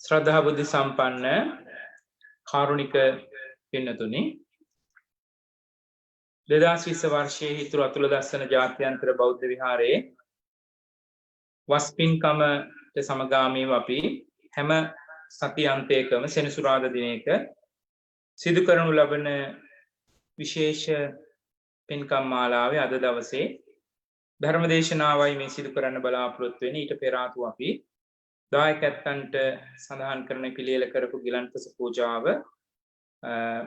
ශ්‍රද්ධා බුද්ධ සම්පන්න කාරුණික පින්නතුනි 2020 වර්ෂයේ හිතුරු අතුල දස්සන ජාත්‍යන්තර බෞද්ධ විහාරයේ වස්පින්කමට සමගාමීව අපි හැම සතියන්තයකම සෙනසුරාදා දිනයක සිදු කරනු ලබන විශේෂ පින්කම් මාලාවේ අද දවසේ ධර්මදේශනාවයි මේ සිදු කරන්න බලාපොරොත්තු වෙන්නේ. ඊට පෙර ආතු අපි දායකයන්ට සඳහන් කරන පිළියෙල කරපු ගිලන්පස පූජාව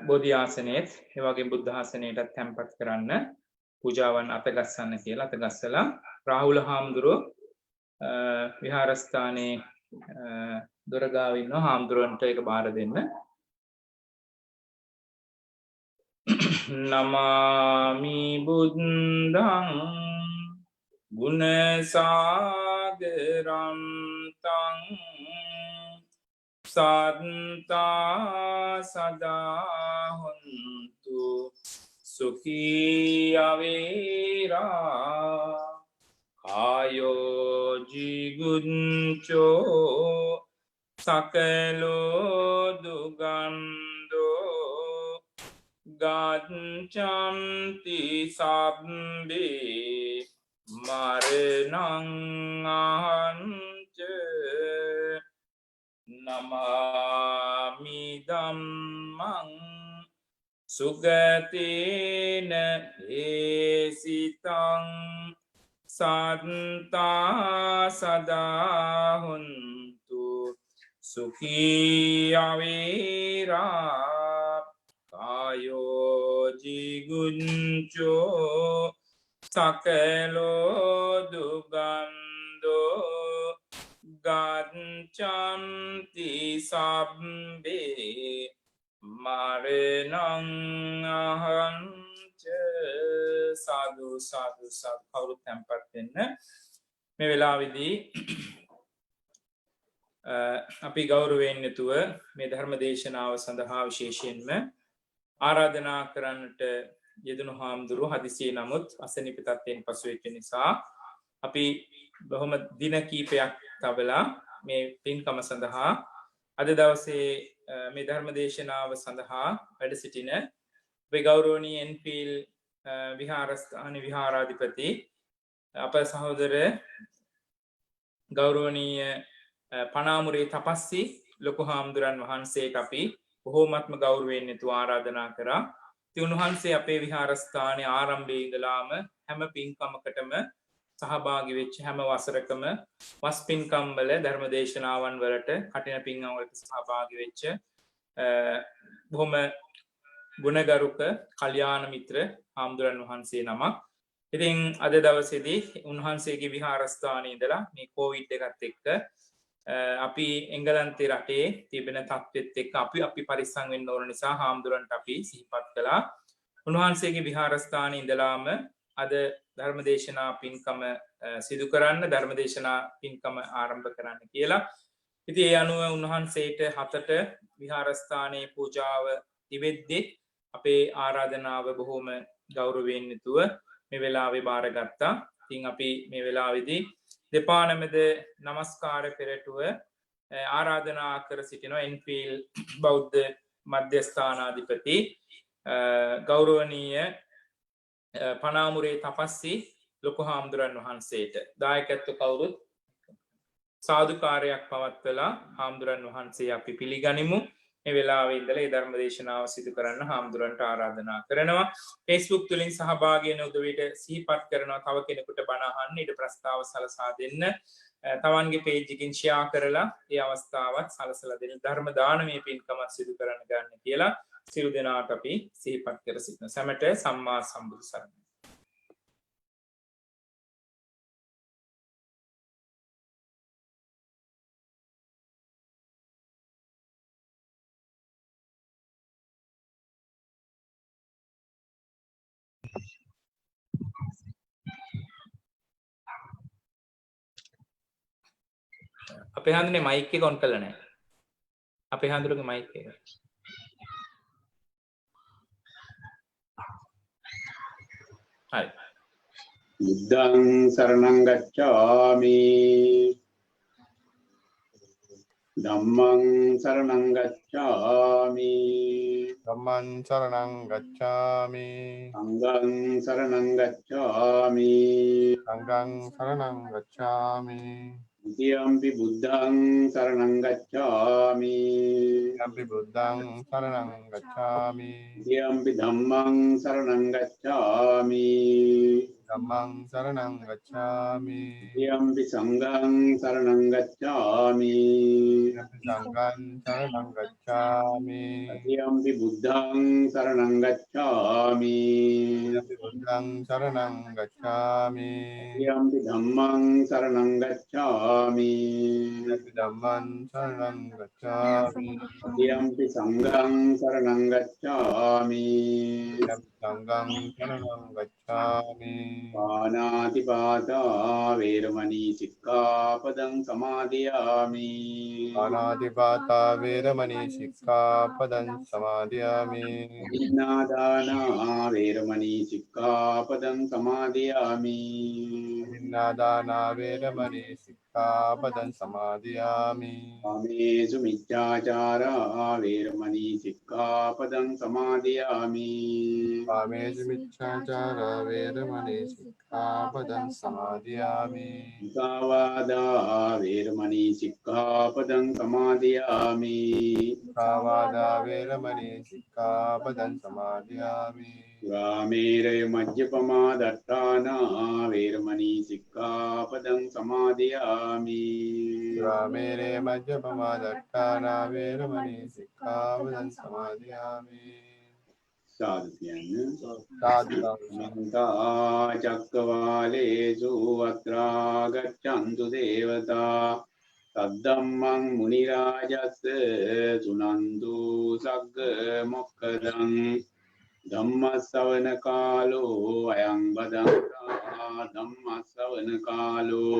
බෝධි ආසනයේත් ඒ වගේම බුද්ධ ආසනයටත් තැන්පත් කරන්න පූජාවන් අතගස්සන්න කියලා අතගස්සලා රාහුල හාමුදුරුවෝ විහාරස්ථානයේ දොරගාව ඉන්න හාමුදුරුවන්ට ඒක බාර දෙන්න. නමාමි බුද්ධං ගුණ සාගරං තං සත්තා සදා හොන්තු සුඛී අවේරා කායෝ ජීගුංචෝ සකලෝ දුගන්ධෝ ගච්ඡන්ති සබ්බේ මරණං අහංච නමාමි ධම්මං සුගතේන හේසිතං සත්තා සදා හොන්තු සුඛී අවේරා කායෝ ජීගුංචෝ සකලෝ දුගන්ධෝ ගච්ඡන්ති සබ්බේ මරණං අහංච. සාදු සාදු සාදු. කවුරුත් තැන්පත් වෙන්න. මේ වෙලාවේදී අපි ගෞරවයෙන් යුතුව මේ ධර්ම දේශනාව සඳහා විශේෂයෙන්ම ආරාධනා කරන්නට යෙදුණු හාමුදුරුවෝ හදිසියේ නමුත් අසනීප තත්ත්වයෙන් පසු වෙච්ච නිසා අපි බොහොම දින කීපයක් තවලා මේ පින්කම සඳහා අද දවසේ මේ ධර්ම දේශනාව සඳහා වැඩ සිටින අපේ ගෞරවනීය එන්ෆීල් විහාරස්ථාන විහාරාධිපති අප සහෝදර ගෞරවනීය පනාමුරේ තපස්සි ලොකු හාමුදුරන් වහන්සේට අපි බොහෝමත්ම ගෞරවයෙන් යුතුව ආරාධනා කරා. උන්වහන්සේ අපේ විහාරස්ථානයේ ආරම්භයේ ඉඳලාම හැම පින්කමකටම සහභාගී වෙච්ච හැම වසරකම වස් පින්කම් වල ධර්ම දේශනාවන් වලට කටින පින්කම් වලට සහභාගී වෙච්ච බොහොම ගුණගරුක කල්යාණ මිත්‍ර හාමුදුරන් වහන්සේ නමක්. ඉතින් අද දවසේදී උන්වහන්සේගේ විහාරස්ථානයේ ඉඳලා මේ කොවිඩ් එකත් එක්ක අපි එංගලන්තේ රටේ තිබෙන තත්ත්වෙත් එක්ක අපි පරිස්සම් වෙන්න ඕන නිසා හාමුදුරන්ට අපි සිහිපත් කළා. උන්වහන්සේගේ විහාරස්ථානයේ ඉඳලාම අද ධර්මදේශනා පින්කම සිදු කරන්න ධර්මදේශනා පින්කම ආරම්භ කරන්න කියලා. ඉතින් ඒ අනුව උන්වහන්සේට 7ට විහාරස්ථානයේ පූජාව දිවෙද්දී අපේ ආරාධනාව බොහොම ගෞරවයෙන් යුතුව මේ වෙලාවේ බාරගත්තා. ඉතින් අපි මේ වෙලාවේදී දෙපා නමද නමස්කාර පෙරටුව ආරාධනා කර සිටිනවා එන්ෆීල් බෞද්ධ මධ්‍යස්ථානාධිපති ගෞරවනීය පනාමුරේ තපස්සි ලොකු හාමුදුරන් වහන්සේට දායකත්ව කවුරුත් සාදුකාරයක් පවත්වලා හාමුදුරන් වහන්සේ අපි පිළිගනිමු. මේ වෙලාවේ ඉඳලා මේ ධර්ම දේශනාව සිදු කරන්න හාමුදුරන්ට ආරාධනා කරනවා. Facebook තුලින් සහභාගී වෙන උදවියට සිහිපත් කරනවා තව කෙනෙකුට බණ අහන්න ඊට ප්‍රස්තාව සලසා දෙන්න. තමන්ගේ page එකකින් share කරලා මේ අවස්ථාවත් සලසලා දෙන්න ධර්ම දානමය පින්කම සිදු කරන්න ගන්න කියලා සියලු දෙනාට අපි සිහිපත් කර සිටිනවා. සැමට සම්මා සම්බුදු සරණයි. අපේ හඳුනේ මයික් එක ඔන් කරලා නැහැ. අපේ හඳුරගේ මයික් එක. හරි. බුද්ධං සරණං ගච්ඡාමි ධම්මං සරණං ගච්ඡාමි ධම්මං සරණං ගච්ඡාමි සංඝං සරණං ගච්ඡාමි සංඝං සරණං ගච්ඡාමි ဒုတိယံ පි බුද්ධං සරණං ගච්ඡාමි යම්පි බුද්ධං සරණං ගච්ඡාමි ဒုတိယံ පි ධම්මං සරණං ගච්ඡාමි ධම්මං සරණං ගච්ඡාමි ဒုတိယံ පි සංඝං සරණං ගච්ඡාමි යම්පි සංඝං සරණං ගච්ඡාමි တတိယံ පි බුද්ධං සරණං ගච්ඡාමි යම්පි බුද්ධං සරණං ගච්ඡාමි တတိယံ පි ධම්මං සරණං ගච්ඡාමි යම්පි ධම්මං සරණං ගච්ඡාමි တတိယံ පි සංඝං සරණං ගච්ඡාමි යම්පි සංඝං සරණං ගච්ඡාමි පානාති පාතා වේරමණී සික්ඛාපදං සමාදියාමි ආනාතිපාතා වේරමණී සික්ඛාපදං සමාදියාමි ඉන්නාදානා වේරමණී සික්ඛාපදං සමාදියාමි වින්නාදානා වේරමණී සික්ඛාපදං සමාදියාමි කාමේසු මිච්ඡාචාරා වේරමණී සික්ඛාපදං සමාදියාමි කාමේසු මිච්ඡාචාරා වේරමණී සික්ඛාපදං සමාදියාමි මුසාවාදා වේරමණී සික්ඛාපදං සමාදියාමි කාවාදා වේරමණී සික්ඛාපදං සමාදියාමි රාමේරය මජ්ජපමා දට්ඨානා වේරමණී සික්ඛාපදං සමාදියාමි රාමේරේ මජ්ජපමා දට්ඨානා වේරමණී සික්ඛාපදං සමාදියාමි සාදු කියන්න සාදු මන්තා චක්කවාලේසු අත්‍රා ගච්ඡන්තු දේවතා සද්දම්මං මුනි රාජස්ස සුනන්තු සග්ග මොක්ඛදං ධම්මස්සවන කාලෝ අයං බදන්තා ධම්මස්සවන කාලෝ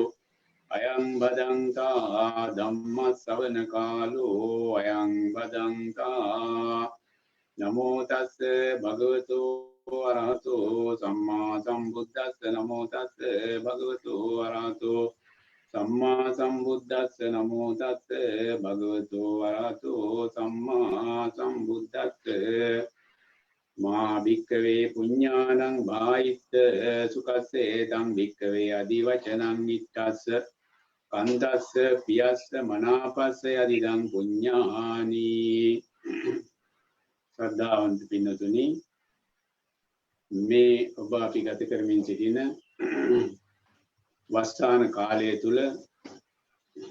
අයං බදන්තා ධම්මස්සවන කාලෝ අයං බදන්තා නමෝ තස්ස භගවතු අරහතෝ සම්මා සම්බුද්දස්ස නමෝ තස්ස භගවතු අරහතෝ සම්මා සම්බුද්දස්ස නමෝ තස්ස භගවතු අරහතෝ සම්මා සම්බුද්දස්ස මා භික්ඛවේ පුඤ්ඤානං භායිත්ත සුකස්සේ තං භික්ඛවේ අදිවචනං නිත්තස්ස කන්තස්ස පියස්ස මනාපස්ස යදිදං පුඤ්ඤානි ශ්‍රද්ධාවන්ත පින්නතුනි මේ ඔබ අපි ගත කරමින් සිටින වස්සාන කාලය තුල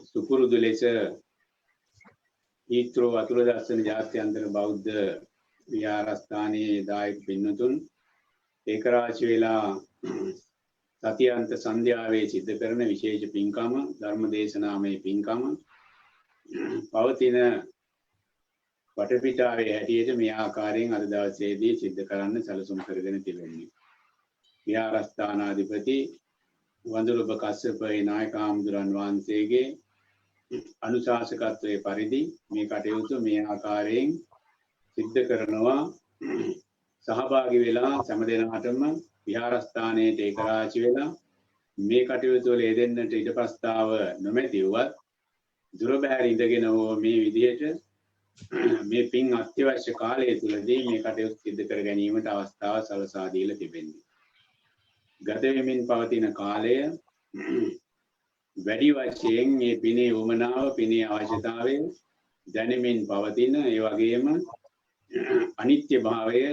සුපුරුදු ලෙස ඊත්‍රෝ අතුල දර්ශන ජාත්‍යන්තර බෞද්ධ විහාරස්ථානයේ දායක පින්නතුන් ඒකරාශි වෙලා සතියන්ත සන්ධ්‍යාවේ සිද්ධ කරන විශේෂ පින්කම ධර්ම දේශනාමය පින්කම පවතින වටපිටාවේ හැටියට මේ ආකාරයෙන් අද දවසේදී සිද්ධ කරන්න සැලසුම් කරගෙන තිබෙන්නේ. විහාරස්ථානාධිපති වඳුරුබ කස්සප නායක හාමුදුරන් වහන්සේගේ අනුශාසකත්වයේ පරිදි මේ කටයුතු මේ ආකාරයෙන් සිද්ධ කරනවා. සහභාගී වෙලා සෑම දිනකටම විහාරස්ථානයේ ඒකරාශි වෙලා මේ කටයුතු වල යෙදෙන්නට ඉඩ ප්‍රස්තාව නොමැතිවත් දුර බැහැර ඉඳගෙන මේ විදිහට මේ පින් අත්‍යවශ්‍ය කාලය තුලදී මේ කටයුතු සිදු කර ගැනීමට අවස්ථාව සලසා දීලා තිබෙනවා. ගත වෙමින් පවතින කාලය වැඩි වශයෙන් මේ පිනේ උමනාව පිනේ අවශ්‍යතාවය දැනෙමින් පවතින ඒ වගේම අනිත්‍ය භාවය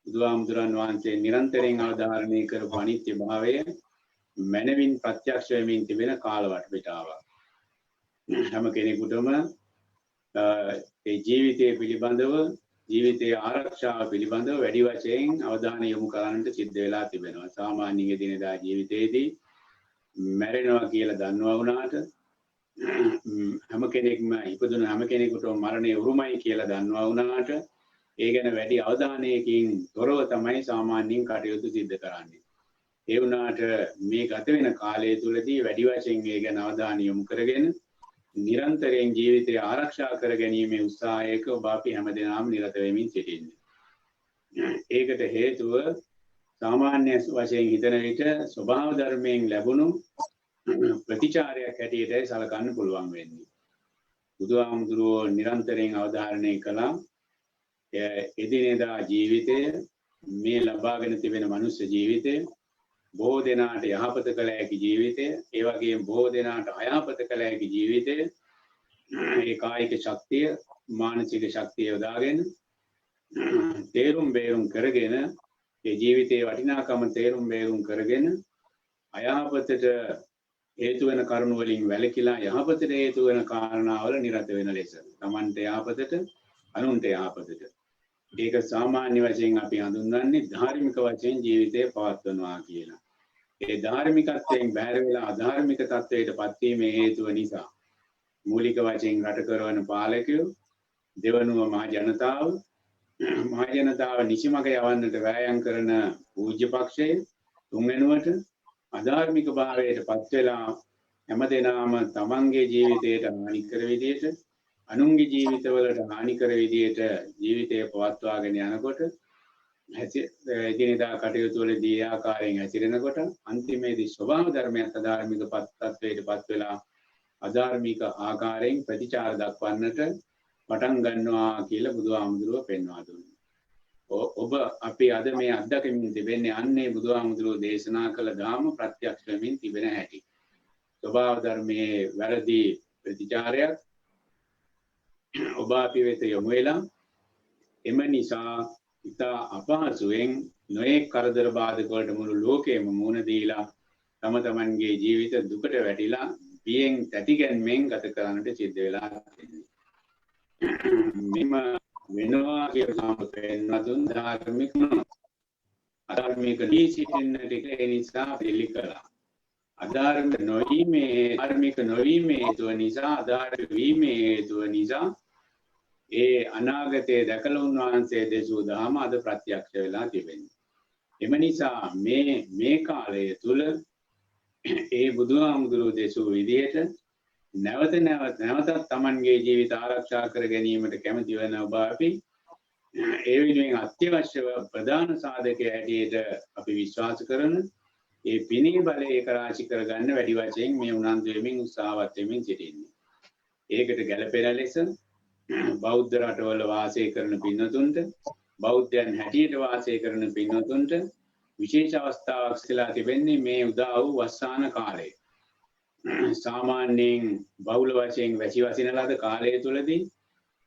බුදුහාමුදුරන් වහන්සේ නිරන්තරයෙන් අවධාරණය කරපු අනිත්‍ය භාවය මනවින් ප්‍රත්‍යක්ෂ වෙමින් තිබෙන කාල වටපිටාවක්. හැම කෙනෙකුටම ඒ ජීවිතය පිළිබඳව ජීවිතයේ ආරක්ෂාව පිළිබඳව වැඩි වශයෙන් අවධානය යොමු කරන්නට සිද්ධ වෙලා තිබෙනවා. සාමාන්‍ය දිනදා ජීවිතයේදී මැරෙනවා කියලා දන්නවා වුණාට හැම කෙනෙක්ම ඉපදුන හැම කෙනෙකුටම මරණය උරුමයි කියලා දන්නවා වුණාට ඒ ගැන වැඩි අවධානයකින් තොරව තමයි සාමාන්‍යයෙන් කටයුතු සිද්ධ කරන්නේ. ඒ වුණාට මේ ගත වෙන කාලය තුලදී වැඩි වශයෙන් ඒ ගැන අවධානය යොමු කරගෙන නිරන්තරයෙන් ජීවිතය ආරක්ෂා කර ගැනීමේ උත්සාහයක ඔබ අපි හැමදෙනාම නිරත වෙමින් සිටින්නේ. ඒකට හේතුව සාමාන්‍ය වශයෙන් හිතන විට ස්වභාව ධර්මයෙන් ලැබුණු ප්‍රතිචාරයක් හැටියටයි සලකන්න පුළුවන් වෙන්නේ. බුදුහාමුදුරුවෝ නිරන්තරයෙන් අවධාරණය කළා එදිනෙදා ජීවිතය මේ ලබාගෙන තිබෙන මනුෂ්‍ය ජීවිතය බොහෝ දෙනාට යහපත කළ හැකි ජීවිතය ඒ වගේම බොහෝ දෙනාට අයහපත කළ හැකි ජීවිතය ඒ කායික ශක්තිය මානසික ශක්තිය යොදාගෙන තේරුම් බේරුම් කරගෙන ඒ ජීවිතයේ වටිනාකම තේරුම් බේරුම් කරගෙන අයහපතට හේතු වෙන කරුණු වලින් වැළකීලා යහපතට හේතු වෙන කාරණාවල නිරත වෙන ලෙස තමන්ට යහපතට අනුන්ට යහපතට ඒක සාමාන්‍ය වශයෙන් අපි හඳුන්වන්නේ ධාර්මික වශයෙන් ජීවිතය පවත්වනවා කියලා. ඒ ධාර්මිකත්වයෙන් බැහැර වෙලා අධාර්මික තත්වයට පත්වීමේ හේතුව නිසා මූලික වශයෙන් රට කරවන පාලකයෝ දෙවනුව මහ ජනතාව නිසිමග යවන්නට වෑයම් කරන පූජ්‍ය පක්ෂය තුන්වෙනුවට අධාර්මික භාවයට පත් වෙලා හැමදෙනාම තමන්ගේ ජීවිතයට හානි කර විදියට අනුන්ගේ ජීවිතවලට හානි කර විදියට ජීවිතය පවත්වාගෙන යනකොට එදිනෙදා කටයුතු වලදී ආකාරයෙන් හැසිරෙනකොට අන්තිමේදී ස්වභාව ධර්මයත් අධාර්මික තත්වයට පත් වෙලා අධාර්මික ආකාරයෙන් ප්‍රතිචාර දක්වන්නට පටන් ගන්නවා කියලා බුදුහාමුදුරුවෝ පෙන්වා දුන්නා. ඔබ අපි අද මේ අත්දැකීම් තිබෙන්නේ අන්නේ බුදුහාමුදුරුවෝ දේශනා කළ ධර්ම ප්‍රත්‍යක්ෂ වෙමින් තිබෙන හැටි. ස්වභාව ධර්මයේ වැරදි ප්‍රතිචාරයක් ඔබ අපි වෙත යොමු වෙලා එම නිසා ඉතා අපහසුයෙන් නොයෙක් කරදර බාධක වලට මුළු ලෝකෙම මුහුණ දීලා තම තමන්ගේ ජීවිත දුකට වැටිලා බියෙන් තැතිගැන්මෙන් ගත කරන්නට සිද්ධ වෙලා තියෙනවා. මෙම වෙනවා කියලා පෙන්වතුන් ධාර්මික නීසිටින්නට ඒ නිසා පිළිකලා අධාර්මික නොවීමේ හේතුව නිසා අධාර්මික වීමේ හේතුව නිසා ඒ අනාගතයේ දැකලා උන්වහන්සේ දේශූ දහම අද ප්‍රත්‍යක්ෂ වෙලා තිබෙනවා. එම නිසා මේ කාලය තුල ඒ බුදුහාමුදුරුවෝ දේශූ විදියට නැවතත් Tamanගේ ජීවිත ආරක්ෂා කර ගැනීමට කැමති වෙන ඔබ අපි ඒ වෙනුවෙන් අත්‍යවශ්‍ය ප්‍රධාන සාධකය හැටියට අපි විශ්වාස කරන ඒ පිනේ බලය ඒක රාශි කරගන්න වැඩි වශයෙන් මේ උනන්දු වෙමින් උත්සාහවත් වෙමින් සිටින්නේ. ඒකට ගැළපෙන ලෙස බෞද්ධ රටවල වාසය කරන පින්වතුන්ට බෞද්ධයන් හැටියට වාසය කරන පින්වතුන්ට විශේෂ අවස්ථාවක් සිලා තිබෙන්නේ මේ උදා වූ වස්සාන කාලය. සාමාන්‍යයෙන් බහුල වශයෙන් වැසි වසින ලද කාලය තුලදී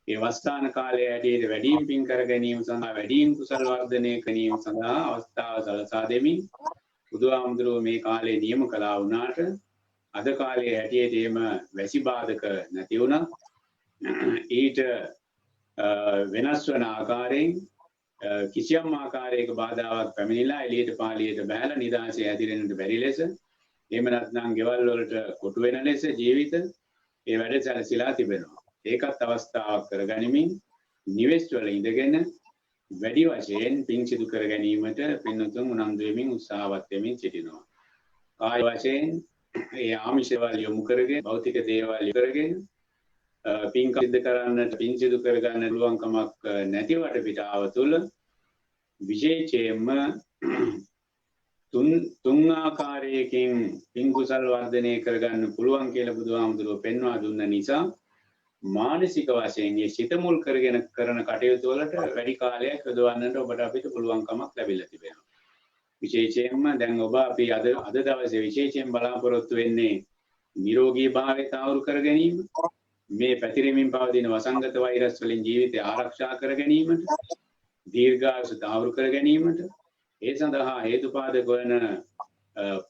ඒ වස්සාන කාලය හැටියට වැඩිම පින් කර ගැනීම සඳහා වැඩිම කුසල වර්ධනය කිරීම සඳහා අවස්ථාව සලසා දෙමින් බුදුහාමුදුරුවෝ මේ කාලේ නියම කළා වුණාට අද කාලේ හැටියට එහෙම වැසි බාධක නැති වුණා. ඊට වෙනස් වන ආකාරයෙන් කිසියම් ආකාරයක බාධාවක් පැමිණිලා එළියට පාළියට බහැලා නිදාසේ ඇදිරෙන්නට බැරි ලෙස එහෙම නැත්නම් ගෙවල් වලට කොටු වෙන ලෙස ජීවිත ඒ වැඩ සැලසීලා තිබෙනවා. ඒකත් අවස්ථාවක් කරගනිමින් නිවෙස් වල ඉඳගෙන වැඩි වශයෙන් පින් සිදු කර ගැනීමට පින්තුන් උනන්දු වෙමින් උත්සාහවත් වෙමින් සිටිනවා. කාය වශයෙන් ඒ ආමිෂවල යොමු කරගෙන භෞතික දේවල් කරගෙන පින් සිදු කරන්නට පින් සිදු කර ගන්න පුළුවන්කමක් නැති වටපිටාව තුළ විශේෂයෙන්ම තුන් ආකාරයකින් පින් කුසල් වර්ධනය කරගන්න පුළුවන් කියලා බුදුහාමුදුරුවෝ පෙන්වා දුන්න නිසා මානසික වශයෙන් මේ සිත මුල් කරගෙන කරන කටයුතු වලට වැඩි කාලයක් යොදවන්නට ඔබට අපිට පුළුවන්කමක් ලැබිලා තිබෙනවා. විශේෂයෙන්ම දැන් ඔබ අපි අද දවසේ විශේෂයෙන් බලාපොරොත්තු වෙන්නේ නිරෝගී භාවය තාවුරු කර ගැනීම, මේ පැතිරෙමින් පවතින වසංගත වෛරස් වලින් ජීවිතය ආරක්ෂා කර ගැනීමට, දීර්ඝායුෂ තාවුරු කර ගැනීමට ඒ සඳහා හේතුපාදක වන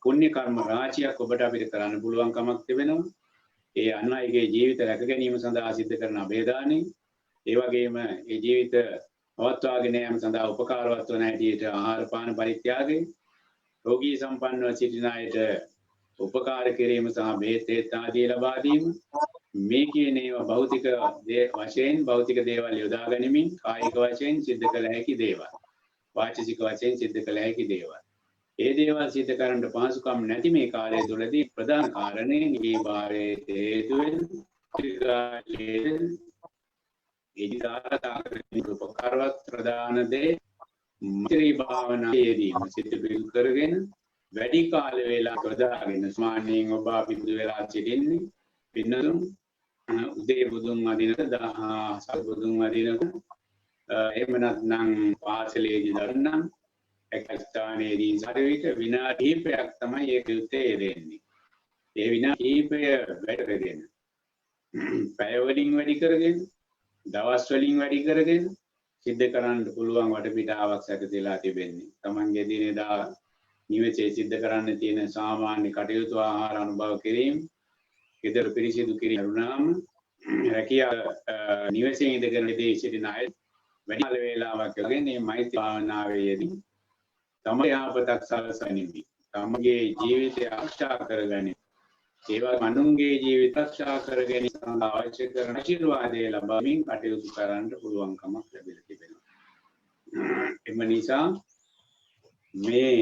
පුණ්‍ය කර්ම රාශියක් ඔබට අපිට කරන්න පුළුවන්කමක් තිබෙනවා. ඒ අන් අයගේ ජීවිත රැක ගැනීම සඳහා සිද්ධ කරන අභේදානෙ, ඒ වගේම ඒ ජීවිත පවත්වාගෙන යාම සඳහා උපකාරවත් වන හැටියට ආහාර පාන පරිත්‍යාගය, රෝගී සම්පන්නව සිටින අයට උපකාර කිරීම සහ බෙහෙත් ආදී ලබා දීම, මේ කියන ඒවා භෞතික වශයෙන් භෞතික දේවල් යොදා ගැනීමෙන් කායික වශයෙන් සිද්ධ කළ හැකි දේවල්, වාචික වශයෙන් සිද්ධ කළ හැකි දේවල්. ඒ දේවල් සිද්ධ කරන්න පහසුකම් නැති මේ කාලය තුළදී ප්‍රධාන කාරණේ නිවී භාවයේ හේතු වෙන උපකාරවත් ප්‍රධාන දේ මෛත්‍රී භාවනාවේදී සිත පිළිබඳ කරගෙන වැඩි කාල වේලා යොදාගෙන සාමාන්‍යයෙන් ඔබ පිටු වෙලා සිටින්නේ පින්නතුන් උදේ බුදුන් වදිනක සල් බුදුන් වදිනක එහෙම නැත්නම් පාසලේදී දරන්නම් එක ස්ථානයේදී සාරවිත විනාඩි කිහිපයක් තමයි ඒක යුත්තේ දෙන්නේ. ඒ විනාඩි කිහිපය වැඩ කරගෙන පැය වලින් වැඩි කරගෙන දවස් වලින් වැඩි කරගෙන සිද්ධ කරන්න පුළුවන් වටපිටාවක් සැකසීලා තිබෙන්නේ. තමන්ගේ දිනදා නිවසේ සිද්ධ කරන්න තියෙන සාමාන්‍ය කටයුතු ආහාර අනුභව කිරීම, ගෙදර පිරිසිදු කිරීම වුණාම රැකියාව නිවසේ ඉඳගෙන ඉදී සිටින අය වැඩි වේලාවක් යොදගෙන මේ මෛත්‍රී භාවනාවේදී තමයි ආපතක් සලසන්නේ. තමගේ ජීවිතය ආරක්ෂා කරගන්න. ඒවා මනුන්ගේ ජීවිත ආරක්ෂා කරගෙන සඳහා අවශ්‍ය කරන ආශිර්වාදය ලබමින් කටයුතු කරන්න පුළුවන්කමක් ලැබිලා තිබෙනවා. එම නිසා මේ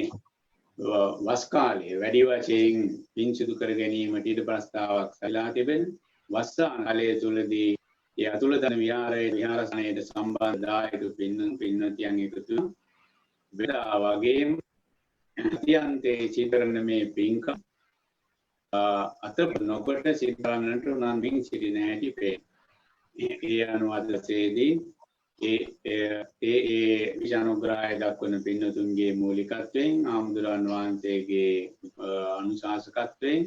වස් කාලයේ වැඩි වශයෙන් පින් සිදු කර ගැනීමට ඉඩ ප්‍රස්තාවක් සැලලා තිබෙන වස් කාලයේ තුලදී ඒ අතුලදන විහාරස්ථානයේ සම්බන්ධ දායක පින්නතියන් එකතු වෙලා වගේම අධ්‍යන්තයේ චිතරන මේ පින්කම් අත නොකොට සිද්ධාන්නට උනන්දුවෙන් සිටින හැටි පේ. ඒ අනුවදසේදී ඒ විෂානුග්‍රහය දක්වන පින්නතුන්ගේ මූලිකත්වයෙන් ආමුදුරන් වහන්සේගේ අනුශාසකත්වයෙන්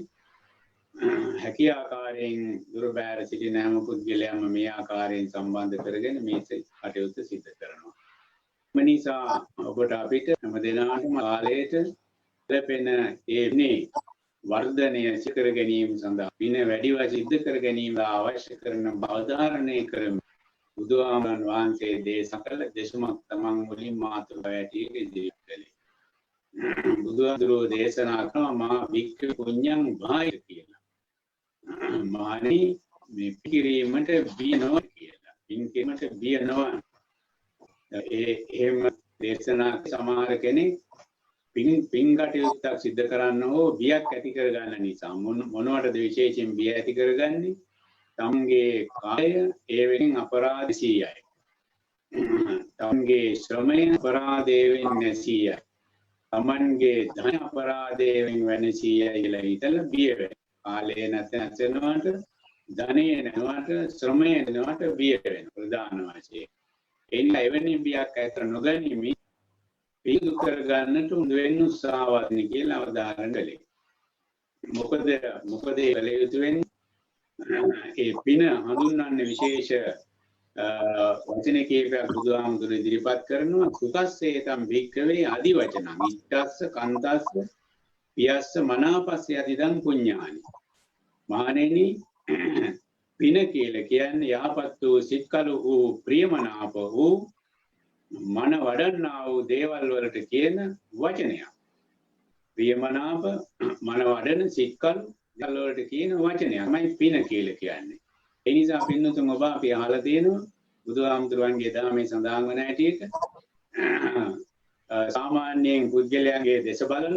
හැකි ආකාරයෙන් දුර බැහැර සිටින හැම පුද්ගලයාම මේ ආකාරයෙන් සම්බන්ධ කරගෙන මේ කටයුතු සිදු කරනවා. මේ නිසා ඔබට අපිට හැම දිනාටම කාලයට ලැබෙන ඒ වර්ධනය සිකර ගැනීම සඳහා පින වැඩිව සිද්ධ කර ගැනීම අවශ්‍ය කරන බවධාරණය කරමු. බුදුහාමුදුරන් වහන්සේ දේශකල දේශමක් තමන් වලින් මාතෘකාව ඇටියෙ ඉදිරිපත් කළේ. බුදුහාමුදුරෝ දේශනා කරන මා වික්ක පුඤ්ඤං භාය කියලා. මානි මේ පිරීමට බිය නොව කියලා. පින් කිරීමට බිය නොව. එහෙම දේශනා සමහර කෙනෙක් පින් කටයුත්තක් සිද්ධ කරන්න හෝ බියක් ඇති කරගන්න නිසා මොනවටද විශේෂයෙන් බිය ඇති කරගන්නේ? තමගේ කාය ඒ වෙනින් අපරාධ 100යි. තමගේ ශ්‍රමය අපරාධයෙන් 100යි. තමන්ගේ ධන අපරාධයෙන් වෙන 100යි කියලා හිතලා බිය වෙනවා. කාලේ නැතනට ධනෙ නැවට ශ්‍රමය නැවට බිය වෙනවා ප්‍රධාන වශයෙන්. එන්න එවැනි බියක් ඇතර නොගැනීමේ පින් කරගන්නට උදෙන්න උත්සාහවත් කියලා අවධාරණ කළේ. මොකද ඒ කළ යුතු වෙන්නේ ඒ පින හඳුන්වන්නේ විශේෂ වචන කීපයක් බුදුහාමුදුරු ඉදිරිපත් කරනවා. සුකස්සේතම් භික්ඛවේ আদি වචනං ඉත්තස්ස කන්තස්ස පියස්ස මනාපස්ස යදිදං පුඤ්ඤානි. මහණෙනි පින කියලා කියන්නේ යහපත් වූ සිත්කලු වූ ප්‍රියමනාප වූ මන වඩන්නා වූ දේවල් වලට කියන වචනයක්. ප්‍රියමනාප මන වඩන සිත්කලු දේවල් වලට කියන වචනයක්මයි පින කියලා කියන්නේ. ඒ නිසා පින්නතුන් ඔබ අපි අහලා තියෙනවා බුදුහාමුදුරන්ගේ ධර්මයේ සඳහන් වන හැටියට සාමාන්‍යයෙන් පුද්ගලයන්ගේ දේශ බලන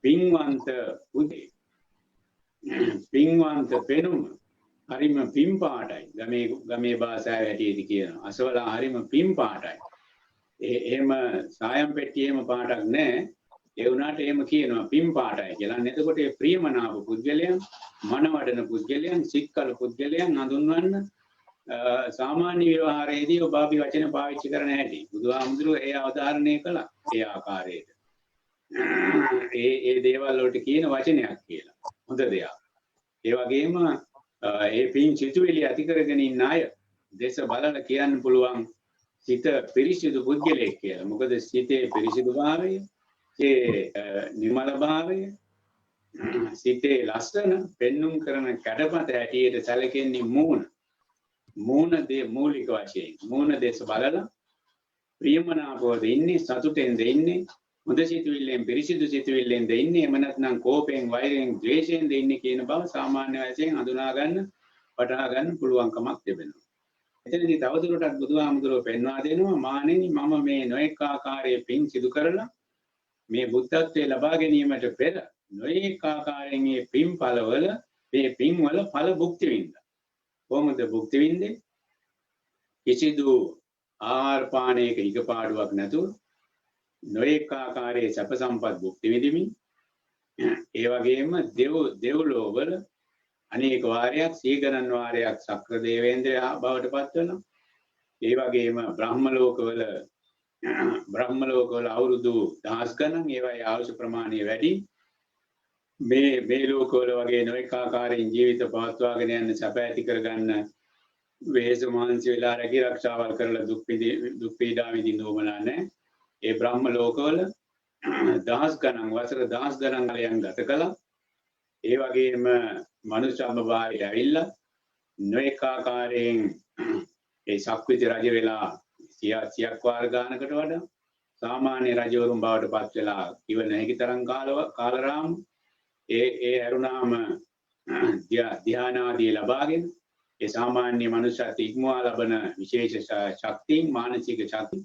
පින්වන්ත පුදේ පින්වන්ත පෙනුම හරිම පින් පාටයි. ගමේ භාෂාවේ හැටියට කියනවා අසවලා හරිම පින් පාටයි. එහෙම සායම් පෙට්ටියෙම පාටක් නැහැ. ඒ වුණාට එහෙම කියනවා පින් පාටයි කියලා. එතකොට ඒ ප්‍රියමනාප පුද්ගලයන්, මනවඩන පුද්ගලයන්, සික්කල පුද්ගලයන් හඳුන්වන්න සාමාන්‍ය ව්‍යවහාරයේදී ඔබ අපි වචන පාවිච්චි කරන හැටි බුදුහාමුදුරුවෝ ඒ අවධාරණය කළා. ඒ ආකාරයට ඒ දේවල් වලට කියන වචනයක් කියලා. හොඳ දෙයක්. ඒ වගේම ඒ පින් සිතුවිලි ඇති කරගෙන ඉන්න අය දේශ බලන කියන්න පුළුවන් සිත පිරිසිදු පුද්ගලයෙක් කියලා. මොකද සිතේ පිරිසිදු භාවය, නිර්මල භාවය, සිතේ ලස්සන පෙන්눔 කරන කඩපත හැටියට සැලකෙන්නේ මූණ දේ මූලික වශයෙන් මූණ දේශ බලලා ප්‍රියමනාපව ඉන්නේ, සතුටෙන් ඉන්නේ, හොඳ සිතුවිල්ලෙන් පිරිසිදු සිතුවිල්ලෙන් ඉන්නේ, එම නැත්නම් කෝපයෙන්, වෛරයෙන්, ද්වේෂයෙන් ඉන්නේ කියන බව සාමාන්‍ය වශයෙන් හඳුනා ගන්න, වටහා ගන්න පුළුවන්කමක් තිබෙනවා. එතනදී තවදුරටත් බුදුහාමුදුරුවෝ පෙන්වා දෙනවා මානෙනි මම මේ නොඑක ආකාරයේ පින් සිදු කරලා මේ බුද්ධත්වයේ ලබා ගැනීමට පෙර නොඑක ආකාරයෙන් මේ පින් ඵලවල මේ පින් වල ඵල භුක්ති විඳා. කොහොමද භුක්ති විඳින්නේ? කිසිදු ආහාර පානයක ඉකපාඩුවක් නැතුව නොඑක ආකාරයේ සැප සම්පත් භුක්ති විඳිමින් ඒ වගේම දෙව්ලොව වල අනේක වාරයක් සීගණන් වාරයක් සක්‍ර දේවේන්ද්‍රයා බවට පත් වෙනවා. ඒ වගේම බ්‍රහ්ම ලෝකවල අවුරුදු දහස් ගණන් ඒවායේ ආයුෂ ප්‍රමාණය වැඩි. මේ ලෝකවල වගේ නොඑක ආකාරයෙන් ජීවිත පවත්වාගෙන යන්න සැප ඇති කරගන්න වෙහෙස මහන්සි වෙලා රැකී ආරක්ෂාවල් කරලා දුක් පීඩා විඳින්න ඕමනා නැහැ. ඒ බ්‍රහ්ම ලෝකවල දහස් ගණන් වසර දහස් ගණන් කාලයන් ගත කළා. ඒ වගේම මනුෂ්‍ය භාවයට ඇවිල්ලා නොඑක ආකාරයෙන් ඒ ශක්විති රජ වෙලා 100ක් වාර ගානකට වඩා සාමාන්‍ය රජවරුන් බවට පත් වෙලා ඉව නැති තරම් කාලරාම ඒ අරුණාම ධ්‍යානාදී ලබාගෙන ඒ සාමාන්‍ය මනුෂ්‍යත් ඉක්මවා ලබන විශේෂ ශක්තියින් මානසික ශක්ති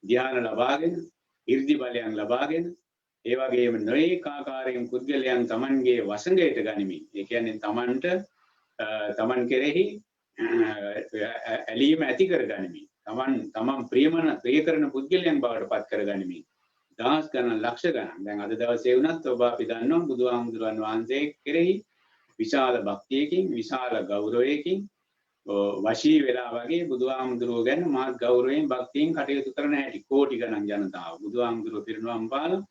ධ්‍යාන ලබාගෙන 이르දි බලයන් ලබාගෙන ඒ වගේම නොඑක ආකාරයෙන් පුද්ගලයන් Tamanගේ වසඟයට ගනිමින් ඒ කියන්නේ තමන් කෙරෙහි ඇලීම ඇති කර ගනිමින් තමන් ප්‍රිය කරන පුද්ගලයන් බවට පත් කර ගනිමින් දහස් ගණන් ලක්ෂ ගණන් දැන් අද දවසේ වුණත් ඔබ අපි දන්නවා බුදුහාමුදුරන් වහන්සේ කෙරෙහි විශාල භක්තියකින් විශාල ගෞරවයකින් වශී වෙලා වගේ බුදුහාමුදුරුවෝ ගැන මහත් ගෞරවයෙන් භක්තියෙන් කටයුතු කරන හැටි කෝටි ගණන් ජනතාව බුදුහාමුදුරුවෝ පිරිනවම් පාලා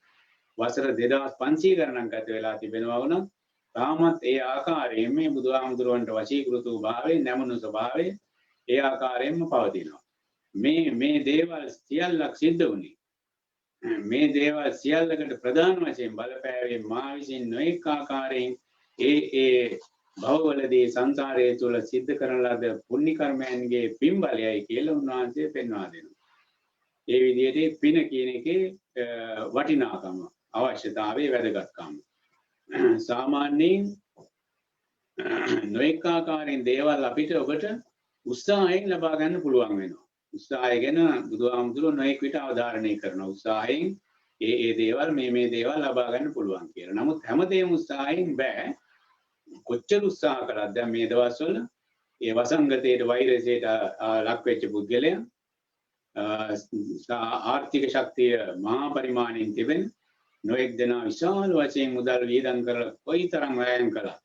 වසර 2500 ගණනක් ගත වෙලා තිබෙනවා වුණත් තාමත් ඒ ආකාරයෙන් මේ බුදුහාමුදුරුවන්ට වශීකృత භාවයේ නැමුණු ස්වභාවයේ ඒ ආකාරයෙන්ම පවතිනවා. මේ දේවල් සියල්ලක් සිද්ධ වුණේ මේ දේවල් සියල්ලකට ප්‍රධාන වශයෙන් බලපෑවේ මා විසින් නොඑක ආකාරයෙන් ඒ භවවලදී සංසාරයේ තුල සිද්ධ කරන ලද පුණ්‍ය කර්මයන්ගේ පින් බලයයි කියලා උන්වහන්සේ පෙන්වා දෙනවා. ඒ විදිහට පින කියන එකේ වටිනාකම අවශ්‍යතාවයේ වැදගත්කම සාමාන්‍යයෙන් නොඑක ආකාරයෙන් දේවල් අපිට ඔබට උත්සාහයෙන් ලබා ගන්න පුළුවන් වෙනවා. උත්සාහය ගැන බුදුහාමුදුරුවෝ නොඑක විට අවධාරණය කරන උත්සාහයෙන් ඒ දේවල් මේ දේවල් ලබා ගන්න පුළුවන් කියලා. නමුත් හැමදේම උත්සාහයෙන් බෑ. කොච්චර උත්සාහ කරත් දැන් මේ දවස්වල ඒ වසංගතයට වෛරසයට ලක් වෙච්ච පුද්ගලයන් ආර්ථික ශක්තිය මහා පරිමාණයෙන් තිබෙන නොඑක් දෙනා විශාල වශයෙන් මුදල් වියදම් කරලා කොයිතරම් වැයම් කළා.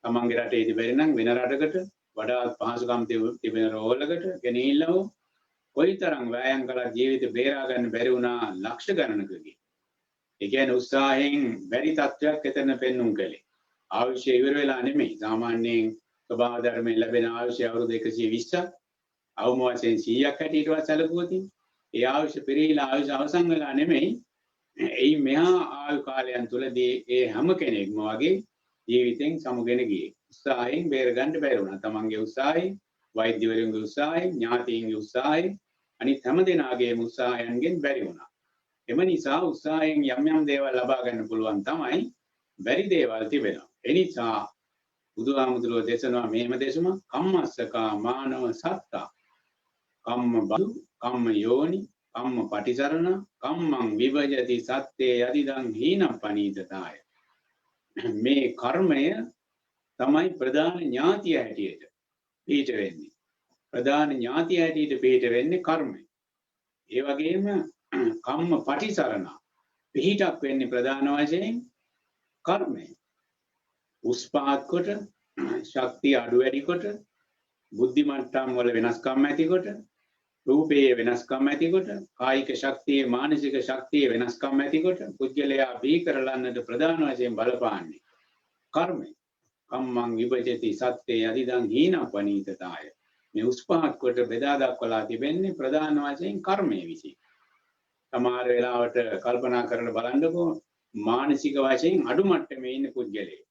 තමන්ගේ රටේ තිබෙන නම් වෙන රටකට වඩා පහසුකම් තිබෙන රෝහලකට ගෙනිහිල්ලා කොයිතරම් වැයම් කළා ජීවිත බේරා ගන්න බැරි වුණා ලක්ෂ ගණනකගේ. ඒ කියන්නේ උත්සාහයෙන් බැරි තත්වයක් එතන පෙන්눔 කළේ. ආයුෂය ඉවර වෙලා නෙමෙයි. සාමාන්‍යයෙන් ස්වභාව ධර්මයෙන් ලැබෙන ආයුෂය අවුරුදු 120ක් අවම වශයෙන් 100ක් හැටියටවත් සැලකුවොත් ඒ ආයුෂ පිරීලා ආයුෂ අවසන් වෙලා නෙමෙයි. ඒ මෙහා ආයු කාලයන් තුලදී ඒ හැම කෙනෙක්ම වගේ ජීවිතෙන් සමුගෙන ගියේ. උත්සාහයෙන් බේර ගන්න බැරි වුණා. තමන්ගේ උත්සාහයෙන්, වෛද්‍යවරුන්ගේ උත්සාහයෙන්, ඥාතීන්ගේ උත්සාහයෙන්, අනිත් හැම දෙනාගේම උත්සාහයන්ගෙන් බැරි වුණා. එම නිසා උත්සාහයෙන් යම් දේවල් ලබා ගන්න පුළුවන් තමයි බැරි දේවල් තිබෙනවා. ඒ නිසා බුදුහාමුදුරුවෝ දේශනා මෙහෙම දේශම කම්මස්සකා මානව සත්තා කම්ම බදු කම්ම යෝනි කම්ම පටිසරණ කම්මං විභජති සත්තේ යදිදං හීන පනීතතාය. මේ කර්මය තමයි ප්‍රධාන ඥාතිය හැටියට පිට වෙන්නේ. ප්‍රධාන ඥාතිය හැටියට පිට වෙන්නේ කර්මය. ඒ වගේම කම්ම පටිසරණ පිටක් වෙන්නේ ප්‍රධාන වශයෙන් කර්මය. උස්පාත් කොට ශක්තිය අඩු වැඩි කොට බුද්ධි මට්ටම් වල වෙනස්කම් ඇති කොට රූපයේ වෙනස්කම් ඇති කොට කායික ශක්තියේ මානසික ශක්තියේ වෙනස්කම් ඇති කොට පුද්ගලයා බිහි කරලන්නට ප්‍රධාන වශයෙන් බලපාන්නේ කර්මය. කම්මං විභජති සත්තේ යදිදං හීන පනීතතාය. මේ උස්පාත් කොට බෙදා දක්වලා තිබෙන්නේ ප්‍රධාන වශයෙන් කර්මයේ විසින්. සමහර වෙලාවට කල්පනා කරලා බලන්නකෝ මානසික වශයෙන් අඩු මට්ටමේ ඉන්න පුද්ගලයෙක්.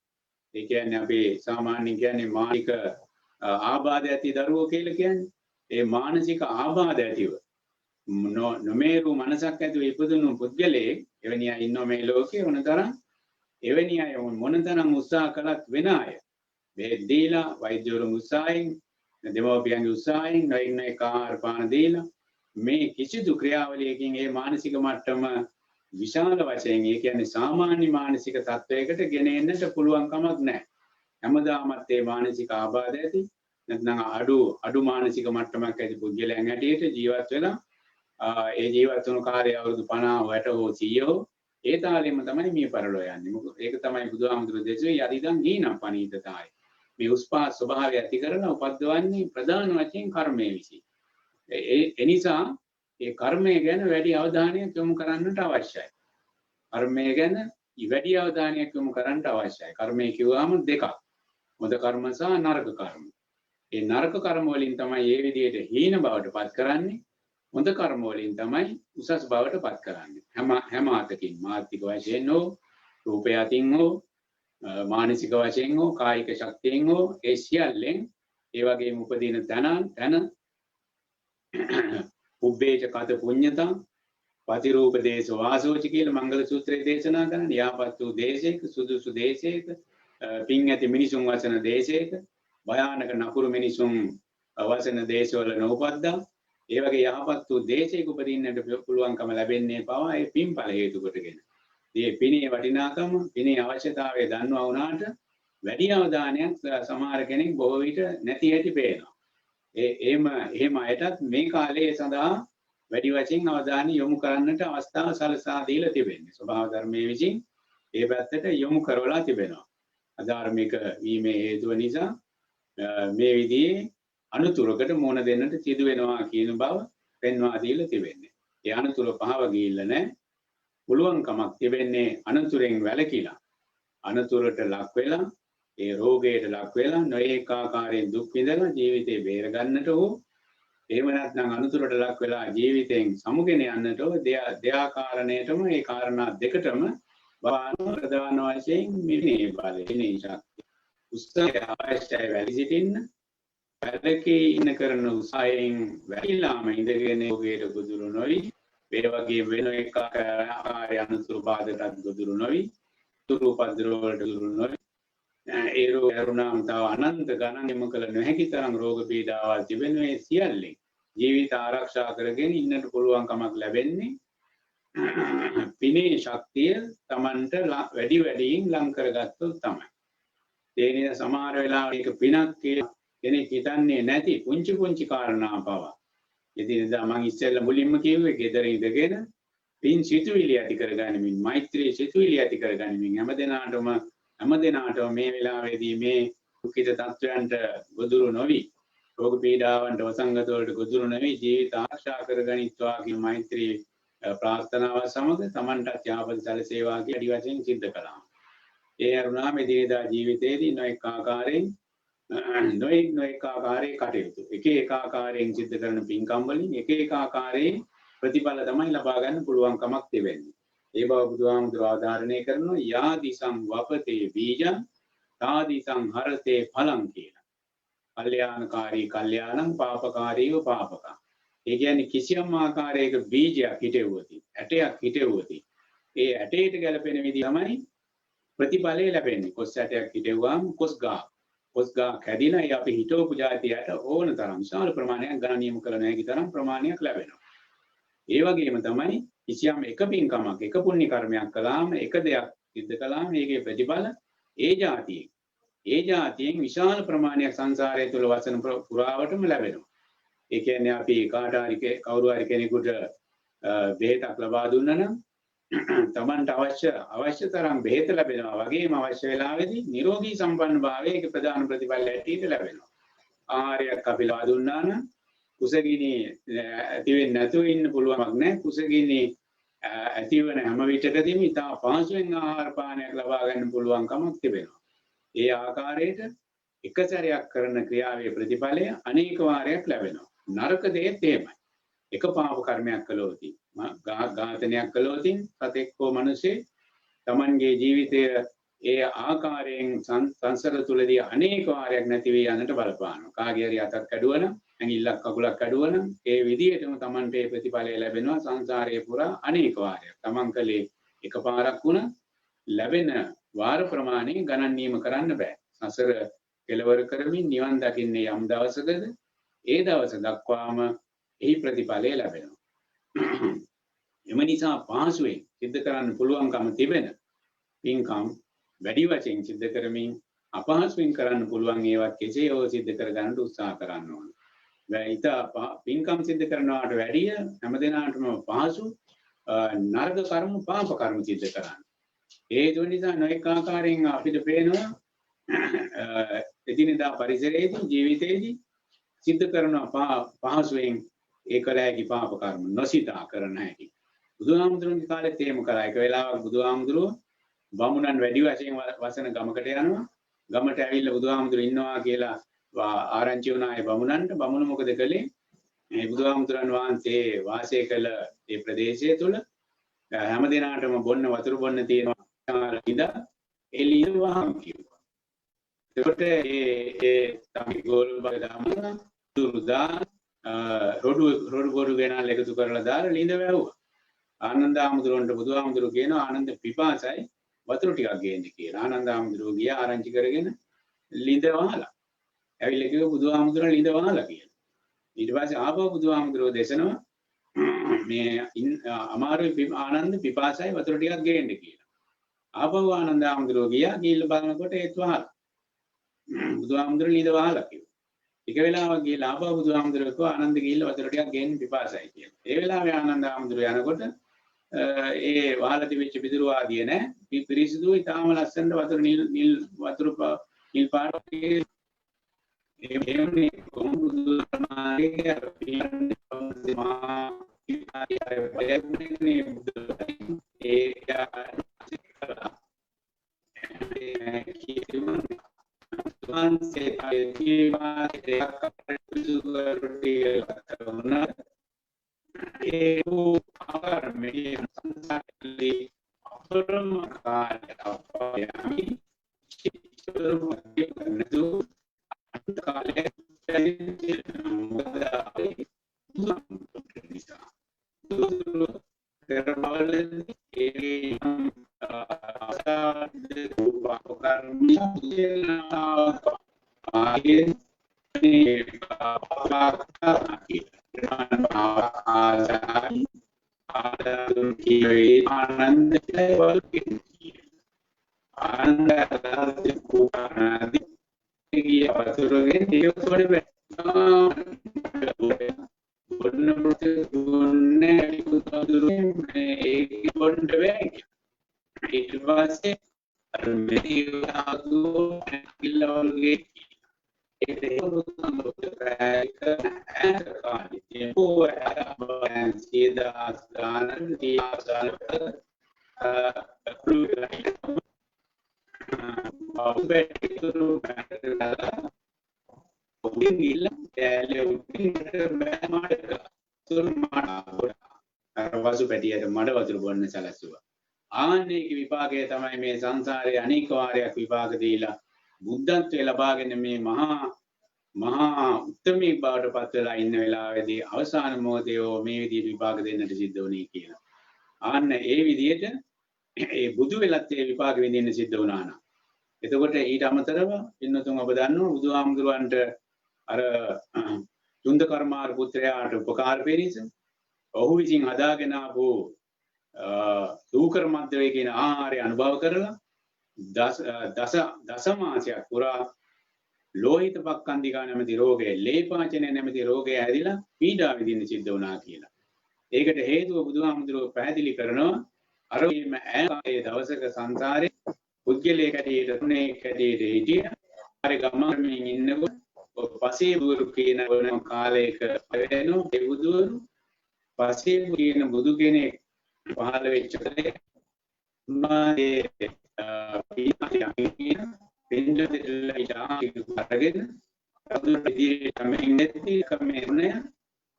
ඒ කියන්නේ අපි සාමාන්‍යයෙන් කියන්නේ මානසික ආබාධ ඇති දරුවෝ කියලා කියන්නේ. ඒ මානසික ආබාධ ඇතිව නොමේරු මනසක් ඇතිව ඉපදුණු පුද්ගලයෙක් එවැනි අය ඉන්නෝ මේ ලෝකේ මොනතරම් එවැනි අය මොනතරම් උත්සාහ කළත් වෙන අය බෙහෙත් දීලා වෛද්‍යවරුන් උත්සාහයෙන් දෙමව්පියන්ගේ උත්සාහයෙන් නොඉන්න ආහාර පාන දීලා මේ කිසිදු ක්‍රියාවලියකින් ඒ මානසික මට්ටම විශාල වශයෙන් ඒ කියන්නේ සාමාන්‍ය මානසික තත්වයකට ගෙන එන්නට පුළුවන් කමක් නැහැ. හැමදාමත් ඒ මානසික ආබාධ ඇති නැත්නම් අඩු මානසික මට්ටමක් ඇති පුද්ගලයන් හැටියට ජීවත් වෙලා ඒ ජීවත් වුණු කාලය අවුරුදු 50 60 හෝ 100 හෝ ඒ තාලෙම තමයි මේ පරලෝ යන්නේ. මොකද ඒක තමයි බුදුහාමුදුරුවෝ දේශුවේ යදිදන් හීනම් පනීතතාය. මේ උස්පා ස්වභාවය ඇති කරන උපද්දවන්නේ ප්‍රධාන වශයෙන් කර්මය විසින්. ඒ නිසා ඒ කර්මය ගැන වැඩි අවධානයක් යොමු කරන්නට අවශ්‍යයි. කර්මය ගැන වැඩි අවධානයක් යොමු කරන්නට අවශ්‍යයි. කර්මය කිව්වම දෙකක්. හොඳ කර්ම සහ නරක කර්ම. ඒ නරක කර්ම වලින් තමයි මේ විදිහට හීන බවට පත් කරන්නේ. හොඳ කර්ම වලින් තමයි උසස් බවට පත් කරන්නේ. හැම අතකින් මානසික වශයෙන් හෝ රූපය අතින් හෝ මානසික වශයෙන් හෝ කායික ශක්තියෙන් හෝ ඒ සියල්ලෙන් ඒ වගේම උපදින තන උබ්බේච කත පුඤ්ඤතං පතිරූප දේශ වාසෝච කියලා මංගල සූත්‍රයේ දේශනා කරන්නේ. යාපත් වූ දේශයක සුදුසු දේශයක පින් ඇති මිනිසුන් වසන දේශයක භයානක නපුරු මිනිසුන් වසන දේශවල නෝපද්දා ඒ වගේ යහපත් වූ දේශයක උපදින්නට පුළුවන්කම ලැබෙන්නේ පවා ඒ පින්ඵල හේතු කොටගෙන. මේ පිනේ වටිනාකම පිනේ අවශ්‍යතාවය දන්නවා වුණාට වැඩි අවධානයක් සමහර කෙනෙක් බොහෝ විට නැති හැටි පේනවා. එහෙම අයටත් මේ කාලයේ සඳහා වැඩි වශයෙන් අවධානය යොමු කරන්නට අවස්ථාව සලසා දීලා තිබෙන්නේ. ස්වභාව ධර්මයේ විසින් ඒ පැත්තට යොමු කරවලා තිබෙනවා. අධාර්මික වීමේ හේතුව නිසා මේ විදිහේ අනුතුරකට මුහුණ දෙන්නට සිදු වෙනවා කියන බව පෙන්වා දීලා තිබෙන්නේ. ඒ අනුතුර පහව ගිහිල්ලා නැහැ. පුළුවන්කමක් තිබෙන්නේ අනුතුරෙන් වැළකීලා අනුතුරට ලක් වෙලා ඒ රෝගයට ලක් වෙලා නොඑක ආකාරයෙන් දුක් විඳලා ජීවිතේ බේර ගන්නට හෝ එහෙම නැත්නම් අනුතුරට ලක් වෙලා ජීවිතෙන් සමුගෙන යන්නට හෝ දෙආකාරණයටම ඒ කාරණා දෙකටම ප්‍රධාන වශයෙන් මිනේ බලේ ශක්තිය උත්සාහය අවශ්‍යයි වැඩි සිටින්න වැඩකේ ඉන්න කරන උත්සාහයෙන් වැඩිලාම ඉඳගෙන යෝගයට ගොදුරු නොවි මේ වගේ වෙන එක ආකාරය අනුසුරු බාධකටත් ගොදුරු නොවි තුරු පද්දර වලට ගොදුරු නොවි ඒ රෝග කරුණාම තව අනන්ත ගණන් යොමු කළ නොහැකි තරම් රෝග පීඩාවල් තිබෙන මේ සියල්ලෙන් ජීවිත ආරක්ෂා කරගෙන ඉන්නට පුළුවන්කමක් ලැබෙන්නේ පිනේ ශක්තිය Tamanට වැඩි වැඩියෙන් ලං කරගත්තොත් තමයි. ඒ නිසා සමහර වෙලාවට ඒක පිනක් කියලා කෙනෙක් හිතන්නේ නැති පුංචි කාරණා පවා. එදිනෙදා මම ඉස්සෙල්ලා මුලින්ම කිව්වේ ගෙදර ඉඳගෙන පින් සිතුවිලි ඇති කරගනිමින් මෛත්‍රී සිතුවිලි ඇති කරගනිමින් හැමදෙනාටම මේ වෙලාවේදී මේ දුක්ඛිත තත්වයන්ට ගොදුරු නොවි රෝග පීඩාවන්ට වසංගත වලට ගොදුරු නොවි ජීවිත ආරක්ෂා කරගනිත්වා කියන මෛත්‍රී ප්‍රාර්ථනාව සමග Tamanටත් යහපත සැලසේවා කියන අඩි වශයෙන් සිද්ධ කළා. ඒ අරුණාම එදිනෙදා ජීවිතයේදී නොඑක ආකාරයෙන් කටයුතු එක ආකාරයෙන් සිද්ධ කරන පින්කම් වලින් එක ආකාරයෙන් ප්‍රතිඵල තමයි ලබා ගන්න පුළුවන්කමක් තිබෙන්නේ. ඒ බව බුදුහාමුදුරුවෝ ආධාරණය කරනවා යාදිසං වපතේ බීජං තාදිසං හරතේ ඵලං කියලා. කල්යාණකාරී කල්යාණං පාපකාරීව පාපකං. ඒ කියන්නේ කිසියම් ආකාරයක බීජයක් හිටෙවුවොත් ඇටයක් හිටෙවුවොත් ඒ ඇටයට ගැලපෙන විදිහ තමයි ප්‍රතිඵලය ලැබෙන්නේ. කොස් ඇටයක් හිටෙවුවාම කොස් ගහ කැඩිලා ඒ අපි හිතවපු જાතියට ඕන තරම් විශාල ප්‍රමාණයක් ගණනියම කළ නොහැකි තරම් ප්‍රමාණයක් ලැබෙනවා. ඒ වගේම තමයි කිසියම් එක පින්කමක් එක පුණ්‍ය කර්මයක් කළාම එක දෙයක් සිද්ධ කළාම ඒකේ ප්‍රතිඵල ඒ જાතියෙන් විශාල ප්‍රමාණයක් සංසාරය තුළ වසන පුරාවටම ලැබෙනවා. ඒ කියන්නේ අපි කවුරු හරි කෙනෙකුට බෙහෙතක් ලබා දුන්නා නම් තමන්ට අවශ්‍ය තරම් බෙහෙත ලැබෙනවා වගේම අවශ්‍ය වෙලාවෙදී නිරෝගී සම්පන්න භාවයේ ප්‍රධාන ප්‍රතිඵල ඇටියට ලැබෙනවා. ආහාරයක් අපි ලබා දුන්නා නම් කුසගිනි ඇති වෙන්නේ නැතුව ඉන්න පුළුවන්ක් නැහැ. කුසගිනි ඇතිවන හැම විටකදීම ඉතා පහසුවෙන් ආහාර පානයක් ලබා ගන්න පුළුවන්කමක් තිබෙනවා. ඒ ආකාරයට එක සැරයක් කරන ක්‍රියාවේ ප්‍රතිඵලය අනේක වාරයක් ලැබෙනවා. නරක දෙයත් එහෙමයි. එක පාප කර්මයක් කළොත් ඝාතනයක් කළොත් සතෙක් හෝ මිනිසෙක් තමන්ගේ ජීවිතය ඒ ආකාරයෙන් සංසාර තුලදී අනේක වාරයක් නැති වී යන්නට බලපානවා. කාගේ හරි අතක් කැඩුවනම් ඇඟිල්ලක් කකුලක් කැඩුවනම් ඒ විදිහටම තමන්ට ඒ ප්‍රතිඵලය ලැබෙනවා සංසාරයේ පුරා අනේක වාරයක්. තමන් කලේ එකපාරක් වුණා ලැබෙන වාර ප්‍රමාණය ගණන් නියම කරන්න බෑ. සසර කෙලවර කරමින් නිවන් දකින්නේ යම් දවසකද ඒ දවස දක්වාම එහි ප්‍රතිඵලය ලැබෙනවා. එම නිසා පහසුවෙන් සිද්ධ කරන්න පුළුවන්කම තිබෙන පින්කම් වැඩි වශයෙන් සිද්ධ කරමින් අපහසුවෙන් කරන්න පුළුවන් ඒවා කෙසේ හෝ සිද්ධ කරගන්න උත්සාහ කරන්න ඕන. පින්කම් සිද්ධ කරනවාට වැඩිය හැමදෙනාටම පහසු නරක කර්ම පාප කර්ම සිද්ධ කරන්න. ඒ නිසා නොඑක ආකාරයෙන් අපිට පේනවා එදිනෙදා පරිසරයේදී ජීවිතයේදී සිද්ධ කරන පහසුවෙන් ඒ කළ හැකි පාප කර්ම නොසිතා කරන හැකි. බුදුහාමුදුරන්ගේ කාලෙත් එහෙම කරා. එක වෙලාවක බුදුහාමුදුරුවෝ බමුණන් වැඩි වශයෙන් වසන ගමකට යනවා. ගමට ඇවිල්ලා බුදුහාමුදුරුවෝ ඉන්නවා කියලා ආරංචි වුණා ඒ බමුණන්ට. බමුණ මොකද කළේ? මේ බුදුහාමුදුරන් වහන්සේ වාසය කළ ඒ ප්‍රදේශය තුල හැම දිනාටම බොන්න වතුර බොන්න තියෙනවා ඉඳා ඒ ලිඳ වහම් කිව්වා. එතකොට ඒ තමයි ගෝල් බගදාම දුරුදා රොඩු බොඩු ගෙනල් එකතු කරලා දාලා ලිඳ වැහුවා. ආනන්ද හාමුදුරුවන්ට බුදුහාමුදුරුවෝ කියනවා ආනන්ද පිපාසයි වතුර ටිකක් ගේන්න කියලා. ආනන්ද හාමුදුරුවෝ ගියා ආරංචි කරගෙන ලිඳ වහලා. ඇවිල්ලා කිව්වා බුදුහාමුදුරුවෝ ලිඳ වහලා කියලා. ඊට පස්සේ ආපහු බුදුහාමුදුරුවෝ දේශනවා මේ අමාරුයි ආනන්ද පිපාසයි වතුර ටිකක් ගේන්න කියලා. ආපහු ආනන්ද හාමුදුරුවෝ ගියා ගිහිල්ලා බලනකොට ඒත් වහලා. බුදුහාමුදුරුවෝ ලිඳ වහලා කිව්වා. එක වෙලාවක් ගිහලා ආපහු බුදුහාමුදුරුවෝ කිව්වා ආනන්ද ගිහිල්ලා වතුර ටිකක් ගේන්න පිපාසයි කියලා. ඒ වෙලාවේ ආනන්ද හාමුදුරුවෝ යනකොට ඒ වහලා තිබිච්ච පිටුරු ආදිය නැහැ. පිරිසිදුයි තාම ලස්සනට වතුර නිල් පාටේ එන්නේ කොමුදු මාගේ පියන්නේ මා වසු පැටියට මඩ වතුර බොන්න සැලැස්සුවා. ආන්නේක විපාකය තමයි මේ සංසාරයේ අනේක වාරයක් විපාක දීලා බුද්ධත්වයේ ලබාගෙන මේ මහා උත්තමී බවට පත් වෙලා ඉන්න වෙලාවේදී අවසාන මොහොතේ මේ විදිහට විපාක දෙන්නට සිද්ධ වුණේ කියලා. ආන්න ඒ විදිහට ඒ බුදු වෙලත් ඒ විපාක විඳින්න සිද්ධ වුණා නම්. එතකොට ඊට අමතරව පින්නතුන් ඔබ දන්නවා බුදුහාමුදුරුවන්ට අර තුන්ද කර්මාර පුත්‍රයාට උපකාර පිණිස ඔහු විසින් හදාගෙන ආපු සූකර මද්දවේ කියන ආහාරය අනුභව කරලා දස මාසයක් පුරා ලෝහිත පක්ඛන්දිකා නැමැති රෝගය, ලේපාචනය නැමැති රෝගය ඇදිලා පීඩා විඳින්න සිද්ධ වුණා කියලා. ඒකට හේතුව බුදුහාමුදුරුවෝ පැහැදිලි කරනවා අර මේ දවසක සංසාරේ පුද්ගලයෙක් ඇටියට තුනේ ඇටියට හිටිය. අර ගමමින් ඉන්නකොට පසේ බුදු කියන කාලයක වෙනෝ ඒ බුදුරු පසේ කියන බුදු කෙනෙක් පහළ වෙච්ච කලේ මාගේ පීඩාවෙන් පින්ද දෙල්ලා ඉඳාගෙන අදුර විදිහට මෙන්නේදී කමෙන්නේ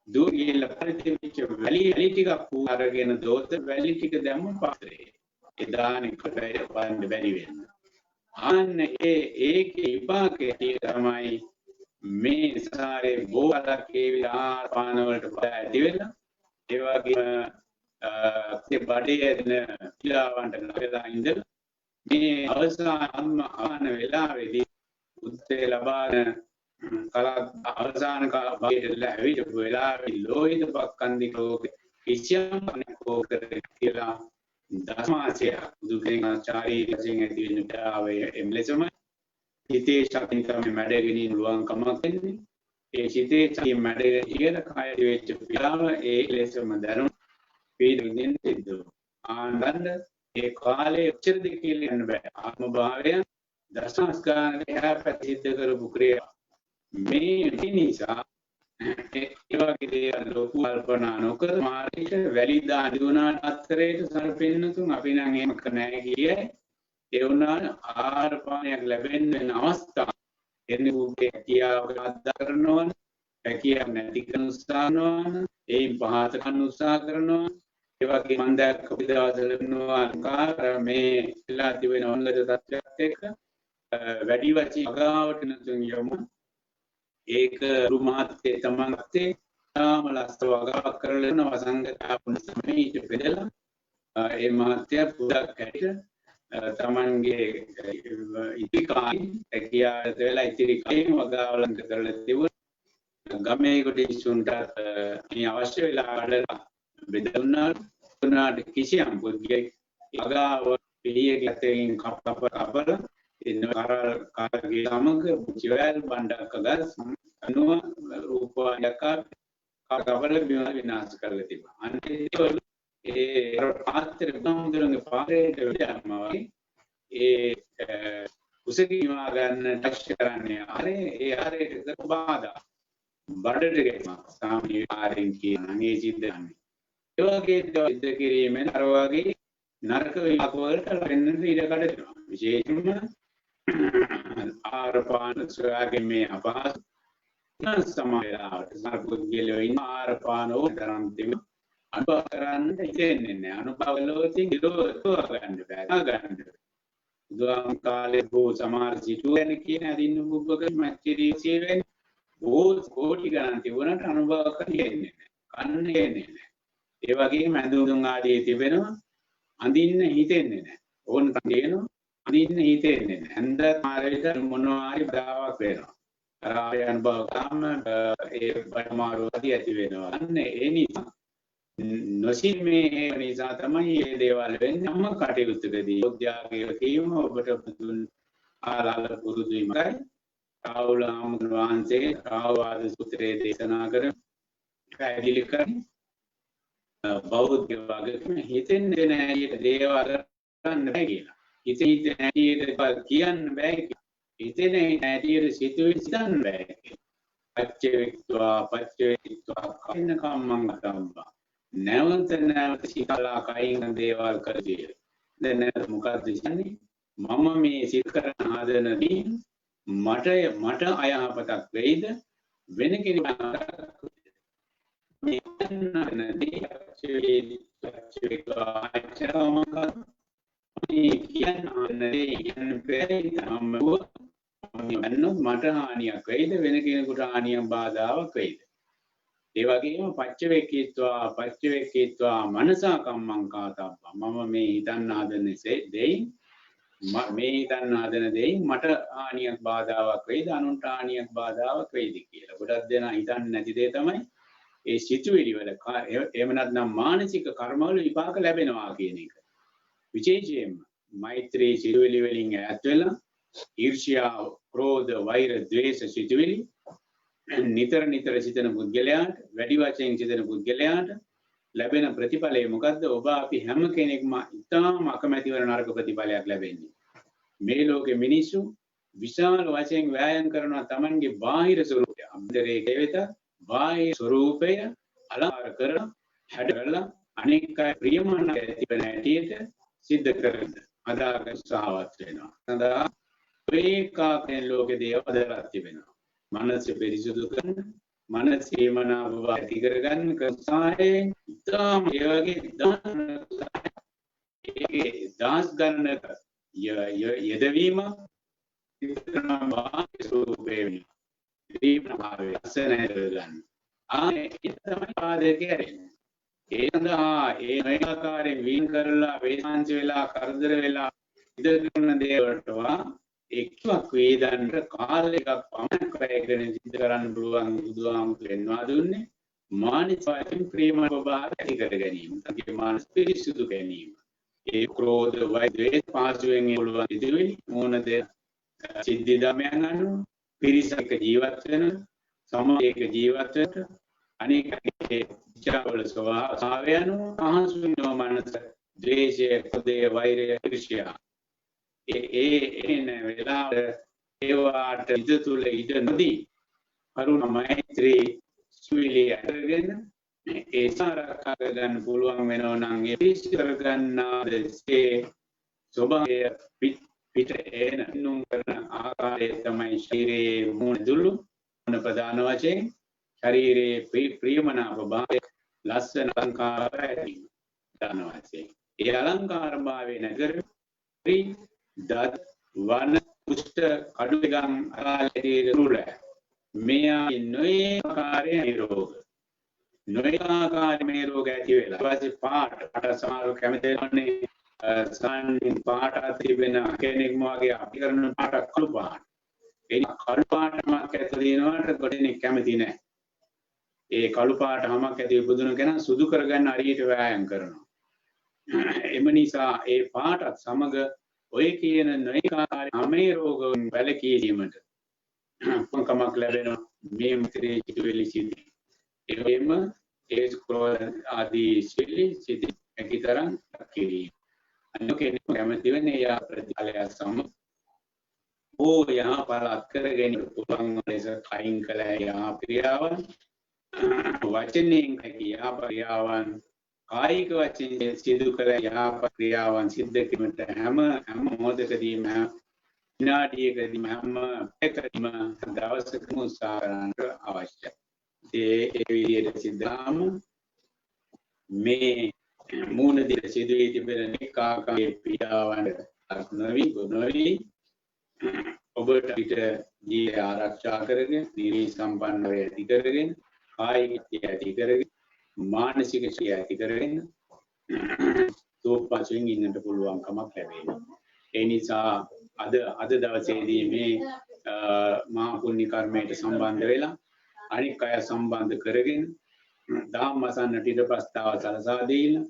දුගිල පරිතිවිච්ච වැලි ටිකක් අරගෙන දෝත වැලි ටික දැම්ම පාත්‍රේ එදානික වන්න බැරි වෙන. අන්න ඒකේ විපාකයේ තමයි මේ සාරේ බෝලක් ඒ විහාර පාන වලට ඇති වෙලා ඒ වගේම බඩේ එන පිලාවන්ට නගලා ඉඳලා මේ අවසාන වෙලාවේදී උත්තේ ලබාන අවසාන කාලයේ ලැබිච්ච වෙලාවේ ලෝහිත පක්ඛන්දික රෝග කිසියම් කෝක කියලා දසමාසය බුදු කෙනෙක් චාරිත්‍රික වශයෙන් ඇති වෙන බාවේ එම්ලෙසම හිතේ ශක්තිකම මැඩගෙන ඉන්නුවන් කමක් වෙන්නේ. ඒ හිතේ ශක්තිය මැඩගෙන ඉගෙන කාය වෙච්ච පියාව ඒ ලෙසම දරුණු පීඩුවෙන් සිද්ධ ආනන්ද ඒ කාලේ උච්චරද කියලා යන්න බෑ. ආත්ම භාවය දසස්ගානට එහා පැත්තේ සිද්ධ කරපු ක්‍රියා මේ නිසා ඒ වගේ දේවල් ලොකු කල්පනා නොකර මාර්ගයට වැලි දාන දුනාට අත්තරේට සල්පෙන්නතුන් අපි නම් එහෙම නැහැ කියේ ඒ වුණාට ආහාර පානයක් ලැබෙන්න වෙන අවස්ථා එන්නේ උගේ කියාව අත්දකරනවා හැකියාවක් නැති කරන උත්සාහ කරනවා ඒ පහත කරන උත්සාහ කරනවා ඒ වගේ මම දැක්ක දවසවල වෙනවා මේ ඉලා තිබෙන ඔන්නද තත්ත්වයක් එක්ක වැඩි වචි අගාවට නතුන් යමු ඒක රුමාත්තේ තමන්ගේ තාම ලස්ස වගාවක් කරලා යන වසංගතාපුන සමීට බෙදලා ඒ මාත්‍ය පුදක් ඇට තමන්ගේ ඉතිකායි හැකියාවට වෙලා ඉතිරි කයින් වගාවලංක කරලා තිබුණා ගමේ කොටිසුන්ට මේ අවශ්‍ය වෙලා අඩලා බෙදුනාට කිසියම් පුද්ගලෙක් වගාව පිළියෙලකින් කපලා in karage samag jiwal bandaka gas anu rupa yakar kabala bima vinas karla tiba ante e paatr bamdurang paarete vidamawa e usagi ma ganna touch karanne are e arete bada badate gekma sami aren kiyane siddhanne e wage siddha kirimen ar wage නරක විපාක වලට වෙන්න ඉඩ කඩ දෙනවා විශේෂයෙන්ම ආරපාන සොයාගෙන මේ අපහසු සමායලාවට සර්පුද්ගලයෝ ඉන්න ආරපාන ඕතරම් දෙම අනුභව කරන්න ඉතින්නේ නැහැ අනුභවලෝතින් ඉරෝ ගන්න බෑ ගන්න දුම් කාලේ බෝ සමාර සිටුවෙන කියන අදින්න බුබ්බක මැච්චරි සේවෙන් බෝ කෝටි ගණන් තිබුණාට අනුභව කරන්නේ නැහැ කන්නේ නැහැ ඒ වගේම ඇඳුම් ආදී තිබෙනවා අඳින්න හිතෙන්නේ නැහැ. ඕන තේනවා අඳින්න හිතෙන්නේ නැහැ. ඇඳ මාරේට මොනවා හරි බාවක් වෙනවා. ආය අනුභව කාම ඒ බඩමාරුවදී ඇති වෙනවා. අන්න ඒ නිසා නොසිමේ නිසා තමයි මේ දේවල් වෙන්නේ. අම්ම කටයුත්තකදී යෝග්‍යගේ කීම ඔබට දුන් ආලාල පුරුදුයිමයි. ආවුලාම වහන්සේ ආවාද සූත්‍රයේ දේශනා කර පැහැදිලි කරන්නේ බෞද්ධ වගකීම හිතෙන්නේ නැහැ දේවල් කරන්න බෑ කියලා. හිතේ නැතිද කියන්න බෑ කියලා. හිතේ නැතිද සිතුවිලි සිතන්න බෑ කියලා. පච්චේවිත්වා කයින් කම්මං ගතම්බා. නැවත සිතලා කයින් දේවල් කරදී. දැන් මොකද්ද කියන්නේ? මම මේ සිත කරන ආදනදී මට අයහපතක් වෙයිද වෙන කෙනෙකුට මට හානියක් වෙයිද වෙන කෙනෙකුට හානියක් බාධාවක් වෙයිද ඒ වගේම පච්චවේකීත්වා මනසා කම්මං කාතබ්බා මම මේ හිතන්න හදන දෙයින් මට හානියක් බාධාවක් වෙයිද අනුන්ට හානියක් බාධාවක් වෙයිද කියලා ගොඩක් දෙනා හිතන්නේ නැති දේ තමයි ඒ සිතුවිලි වල එහෙම නැත්නම් මානසික කර්මවල විපාක ලැබෙනවා කියන එක. විශේෂයෙන්ම මෛත්‍රී සිතුවිලි වලින් ඈත් වෙලා ඊර්ෂ්‍යා, ක්‍රෝධ, වෛර, ද්වේෂ සිතුවිලි නිතර සිතන පුද්ගලයාට වැඩි වශයෙන් සිතන පුද්ගලයාට ලැබෙන ප්‍රතිඵලය මොකද්ද? ඔබ අපි හැම කෙනෙක්ම ඉතාම අකමැති වන නරක ප්‍රතිඵලයක් ලැබෙන්නේ. මේ ලෝකෙ මිනිස්සු විශාල වශයෙන් ව්‍යායාම් කරනවා Tamanගේ බාහිර ස්වરૂපය. අන්තරයේ කෙවෙත බාහිර ස්වરૂපය අලංකාර කරලා හැඩ කරලා අනෙක් අය ප්‍රියමනාප ඇති වෙන හැටියට සිද්ධ කරන අදාක උත්සාහවත් වෙනවා. සඳහා ප්‍රේකාකෙන් ලෝකේ දේවදරත් තිබෙනවා. මනස පිරිසුදු කරන මනස ප්‍රියමනාප ඇති කරගන්න උත්සාහයෙන් ඉතාම ඒ වගේ දාස් ගන්න යෙදවීම ඉතරම බාහිර ස්වરૂපේ දීපනාවේ අසනය ගන්න. ආයේ තමයි පාදේ කරන්නේ. ඒ සඳහා ඒ ආකාරයෙන් වීන් කරලා වේසාංශ වෙලා කරදර වෙලා ඉදකරන දේවල්ටවා එක්වක් වේදන්ට කාල එකක් පමණ කරගෙන සිද්ධ කරන්න පුළුවන් බුදුහාමුදුරුවෝ පෙන්වා දුන්නේ මානසික ප්‍රේම භාව ඇති කර ගැනීම. තගේ මානසික පිරිසුදු ගැනීම. ඒ ක්‍රෝධ වෛර ද්වේෂ පාසුවෙන් පුළුවන් ඉදිරි මොනද සිද්ධි ධමයන් අනුව පිරිසක ජීවත් වෙන සමාජයක ජීවත් වෙන අනේකගේ ඉච්ඡාවල ස්වභාවය අනුව අහසුන මනස ද්වේෂය, ක්‍රෝධය, වෛරය, ඊර්ෂ්‍යා එන වෙලාවට ඒවාට ඉද තුල ඉද නොදී කරුණ මෛත්‍රී සුවිලි අරගෙන ඒ සාරකා ගන්න පුළුවන් වෙනවා නම් ඒ පිස් කරගන්නාදසේ ස්වභාවය පිට එන නුම් කරන ආකාරය තමයි ශරීරයේ මුදුළු ප්‍රධාන වශයෙන් ශරීරයේ ප්‍රියමනාප භාවය ලස්සන අලංකාර ඇති ප්‍රධාන වශයෙන් ඒ අලංකාර භාවය නගර දත් වන කුෂ්ඨ කඩුගම් ආලේ රුල මෙයා නොයේ ආකාරයේ රෝග නොයේ ආකාරයේ මේ රෝග ඇති වෙලා ඊපස්සේ පාට සමහර කැමතින්නේ සාන්නින් පාට තිබෙන කෙනෙක් මාගේ අපි කරන පාට කළු පාට ඒ කළු පාටමක් ඇතුළේ දිනවට ගොඩනේ කැමති නැහැ ඒ කළු පාටමක් ඇතුළේ පුදුන කෙනා සුදු කරගන්න හරියට වෑයම් කරනවා එම නිසා ඒ පාටත් සමග ඔය කියන නොයකාරී අමේ රෝගයන් වැළකී දීමට පංකමක් ලැබෙනවා මේ මිත්‍රේ සිටුවෙලි සිටි එවෙම ඒ ස්ක්‍රෝල් ආදී සිටි සිටි එකතරම් කිරි අන්න කෙනෙක් කැමති වෙන්නේ යා ප්‍රතිඵලය සම ඕ යහා පළක් කරගෙන පුළුවන් ලෙස කයින් කළ යා ක්‍රියාවන් වචනෙන් කියා ක්‍රියාවන් කායික වචෙන් සිදු කළ යහපත් ක්‍රියාවන් සිද්ධ කිරීමට හැම මොහොතකදීම විනාඩියකදීම හැම පැයකදීම දවසකම උත්සාහ කරන්න අවශ්‍යයි. ඒ විදිහට සිද්ධාම මේ මූණ දිහා සිදුවී තිබෙන නිකාකාරී පීඩාවන් නොවි ඔබට පිට ජීවිතය ආරක්ෂා කරගෙන නිරී සම්පන්න වේ ඇති කරගෙන කායික ඇති කරගෙන මානසික ශක්තිය ඇති කරගෙන තෝපසෙන් ඉන්නට පුළුවන්කමක් ලැබෙනවා. ඒ නිසා අද දවසේදී මේ මහා පුණ්‍ය කර්මයට සම්බන්ධ වෙලා අනික් අය සම්බන්ධ කරගෙන ධම්මසන්නට ඉද ප්‍රස්තාව සලසා දීලා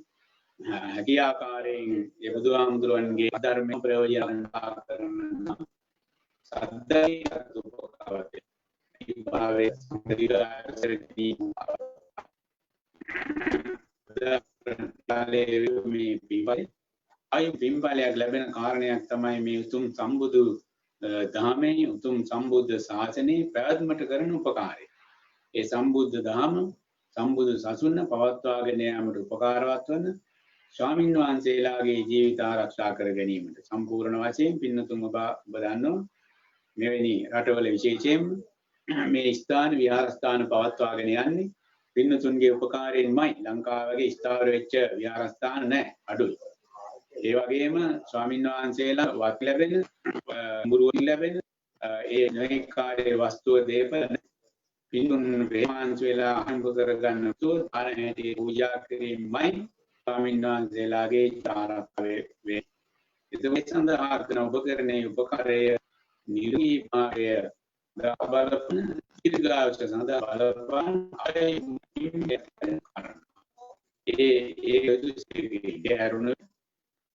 හැකි ආකාරයෙන් ඒ බුදුහාමුදුරන්ගේ ධර්ම ප්‍රයෝජන කරන සද්දේ උපකාරය ඉබාවේ සම්පූර්ණයි මේ පිපයි අය පින්බලයක් ලැබෙන කාරණයක් තමයි මේ උතුම් සම්බුදු දහමේ උතුම් සම්බුද්ධ ශාසනයේ පැවැත්මට කරන උපකාරය. ඒ සම්බුද්ධ දහම සම්බුදු සසුන පවත්වාගෙන යාමට උපකාරවත් වන ස්වාමීන් වහන්සේලාගේ ජීවිත ආරක්ෂා කර ගැනීමට සම්පූර්ණ වශයෙන් පින්නතුන් ඔබ දන්නවා මෙවැනි රටවල විශේෂයෙන්ම මේ ස්ථාන විහාරස්ථාන පවත්වාගෙන යන්නේ පින්නතුන්ගේ උපකාරයෙන්මයි. ලංකාව වගේ ස්ථාවර වෙච්ච විහාරස්ථාන නැහැ අඩුයි. ඒ වගේම ස්වාමීන් වහන්සේලා වත් ලැබෙන මුරුවන් ලැබෙන ඒ නොයෙකාරී වස්තුව දේපල පින්තුන් ප්‍රේමාංශ වෙලා අහඹ කරගන්න තු ආරණ්‍යයේ පූජා කිරීමයි ස්වාමීන් වහන්සේලාගේ ආරක්ෂාවේ වේ. ඒ සඳහා කරන ඔබ කරන උපකාරය නිර්විපාකය බලපන දීර්ඝායුෂ සඳහා බලපන් ඒ අරුණ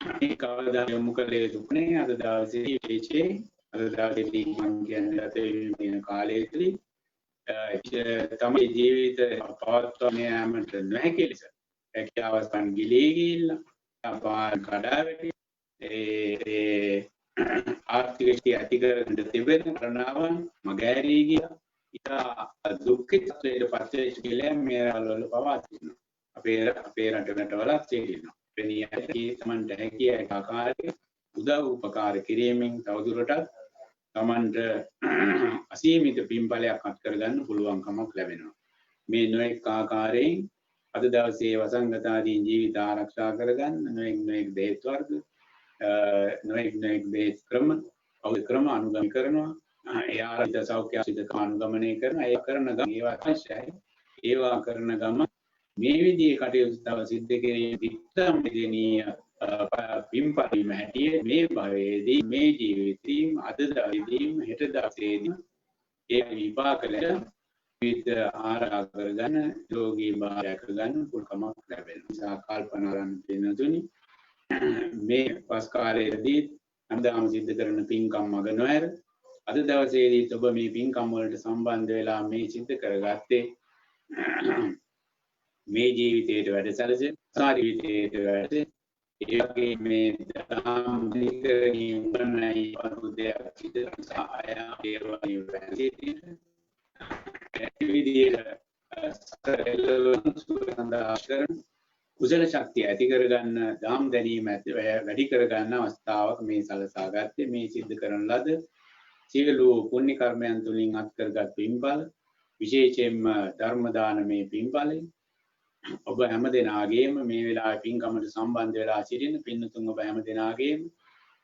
මේ කවදා යොමු කළේ දුන්නේ අද දවසේ විශේෂයෙන් අද දවසේදී මම කියන්නේ අතේ වෙන කාලයේදී තමයි ජීවිත පවත්වාගෙන යාමට නොහැකි ලෙස හැකියාවන් ගිලී ගිහිල්ලා අපාර කඩා වැටි ඒ ආර්ථික ශක්තිය ඇති කරගන්න තිබෙන කරනවන් මගහැරී ගියා. ඉතා දුක්ඛිතයට පස්සේ කියලා මේ වල පවතිනවා. අපේ රටවල තියෙනවා. වෙනියයි තමන්ට හැකිය ආකාරයේ උදව් උපකාර කිරීමෙන් තවදුරටත් තමන්ට අසීමිත පින්බලයක් අත් කරගන්න පුළුවන්කමක් ලැබෙනවා. මේ නොඑක ආකාරයෙන් අද දවසේ වසංගතාදී ජීවිත ආරක්ෂා කරගන්න නොඑක බෙහෙත් වර්ග නොඑක බෙහෙත් ක්‍රම අනුගමනය කරනවා. ඒ ආරක්ෂිත සෞඛ්‍ය සිත අනුගමනය කරන ඒ කරන ගම ඒවා අවශ්‍යයි. ඒවා කරන ගම මේ විදිහේ කටයුතු තව සිද්ධ කිරීම විත්තම දෙනීය පින්පරීම හැටියේ මේ භවයේදී මේ ජීවිතීම අද දවසේදීම හෙට දවසේදී ඒ විපාකල විත ආරක්ෂා කරගන්න යෝගී භාවය කරගන්න පුළුවන්කමක් ලැබෙනවා. නිසා කල්පනා කරන්න වෙනතුනි මේ පස්කාරයේදී අන්දාම සිද්ධ කරන පින්කම් මග නොහැර අද දවසේදී ඔබ මේ පින්කම් වලට සම්බන්ධ වෙලා මේ සිද්ධ කරගත්තේ මේ ජීවිතයට වැඩ සැලසෙන සාරි ජීවිතයට වැඩ ඒ වගේ මේ දහම් දිකරණී වනයි පරුදයක් සිදු සහාය ඒ වගේ වැඩි කුසල ශක්තිය ඇති කරගන්න දාම් දැනීම ඇති වැඩි කරගන්න අවස්ථාවක් මේ සලසා ගත්තේ මේ සිද්ධ කරන ලද සියලු පුණ්‍ය කර්මයන් තුලින් අත් කරගත් පින්බල විශේෂයෙන්ම ධර්ම දානමේ පින්බලෙන් ඔබ හැම දෙනාගේම මේ වෙලාවේ පින්කමට සම්බන්ධ වෙලා සිටින පින්නතුන් ඔබ හැම දෙනාගේම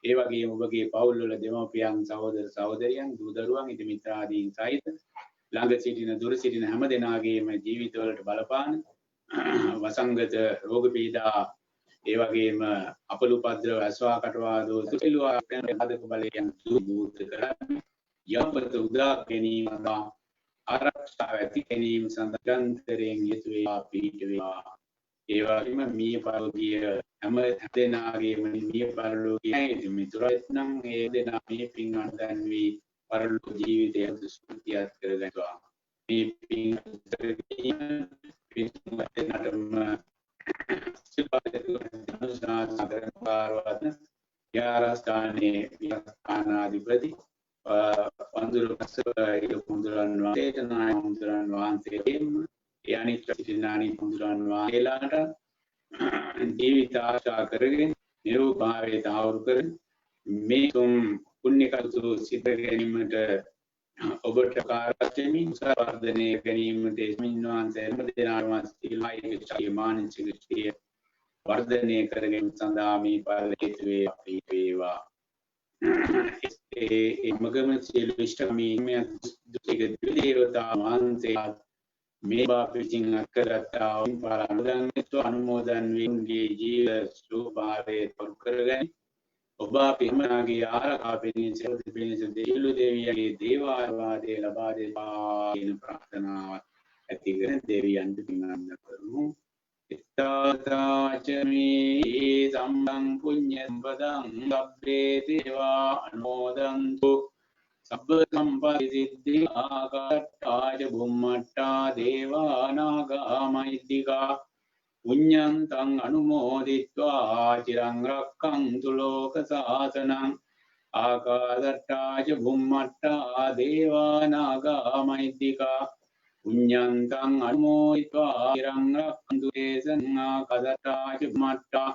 ඒ වගේම ඔබගේ පවුල් වල දෙමව්පියන් සහෝදර සහෝදරියන් දූ දරුවන් ඉදිරි මිත්‍රාදීන් සහිත ළඟ සිටින දුර සිටින හැම දෙනාගේම ජීවිතවලට බලපාන වසංගත රෝග පීඩා ඒ වගේම අපලු උපද්‍රව අස්වා කටවාදෝ සියලු ආකාරයක බලයන් දුරු කරන්නේ යහපත උදා ගැනීම ආරක්ෂා ඇති ගැනීම සඳහා නිරන්තරයෙන් යෙතු වේවා පිහිට වේවා ඒ වගේම මිය පරලෝකීය හැම දෙනාගේම මිය පරලෝකීය මිතුරත් නම් ඒ දෙනා මේ පින් අනුදන් වී පරලෝක ජීවිතය සුඛිත කරගන්නවා මේ පින් යාරස්ථානයේ විහාරාධිපති වඳුරු පසවයි කුඳුරන් වහන්සේටනාය කුඳුරන් වහන්සේගෙන් ඒ අනිත් සිටිනානි කුඳුරන් වහන්සේලාට ජීවිත ආශා කරගෙන නිරෝගී භාවයට ආවුරු කරගෙන මේ තුම් පුණ්‍ය කල්තු සිත ගැනීමට ඔබට කාර්යයෙන් වර්ධනය ගැනීමට මින්වන්සේ දෙනාම සිල්ලායි මානසික ශක්තිය වර්ධනය කරගෙන සඳහා මේ පරිල හේතු වේ අපේ වේවා ඒ මගම සියලු ඉෂ්ඨමී මේ දුතික දේවතා වහන්සේ මේ බාපිටින් අකරතා වූ පාරානුදන්තු අනුමෝදන් වීගේ ජීව ස්වභාවයේ පරු කරගෙන ඔබ පින්මනාගේ ආරක්ෂා පිණිස දෙවිලු දෙවියන්ගේ දේවාරවාදයේ ලබා දෙපා කියන ප්‍රාර්ථනාවත් ඇති කර දෙවියන්ට පින්වන්දන කරමු. ඉත්තාචමේ සම්බං පුඤ්ඤ සම්පදං සබ්බේ දේවා අනුමෝදන්තු සබ්බ සම්පති සිද්ධි ආකාශාය බුම්මට්ටා දේවා නාග මහිද්దికා පුඤ්ඤන්තං අනුමෝදිत्वा චිරං රක්ඛන්තු ලෝක සාසනං ආකාශට්ටාච බුම්මට්ටා දේවා නාග මහිද්దికා පුඤ්ඤන්තං අනුමෝදිत्वा චිරං රක්ඛන්තු දේශං ආකාශට්ටාච බුම්මට්ටා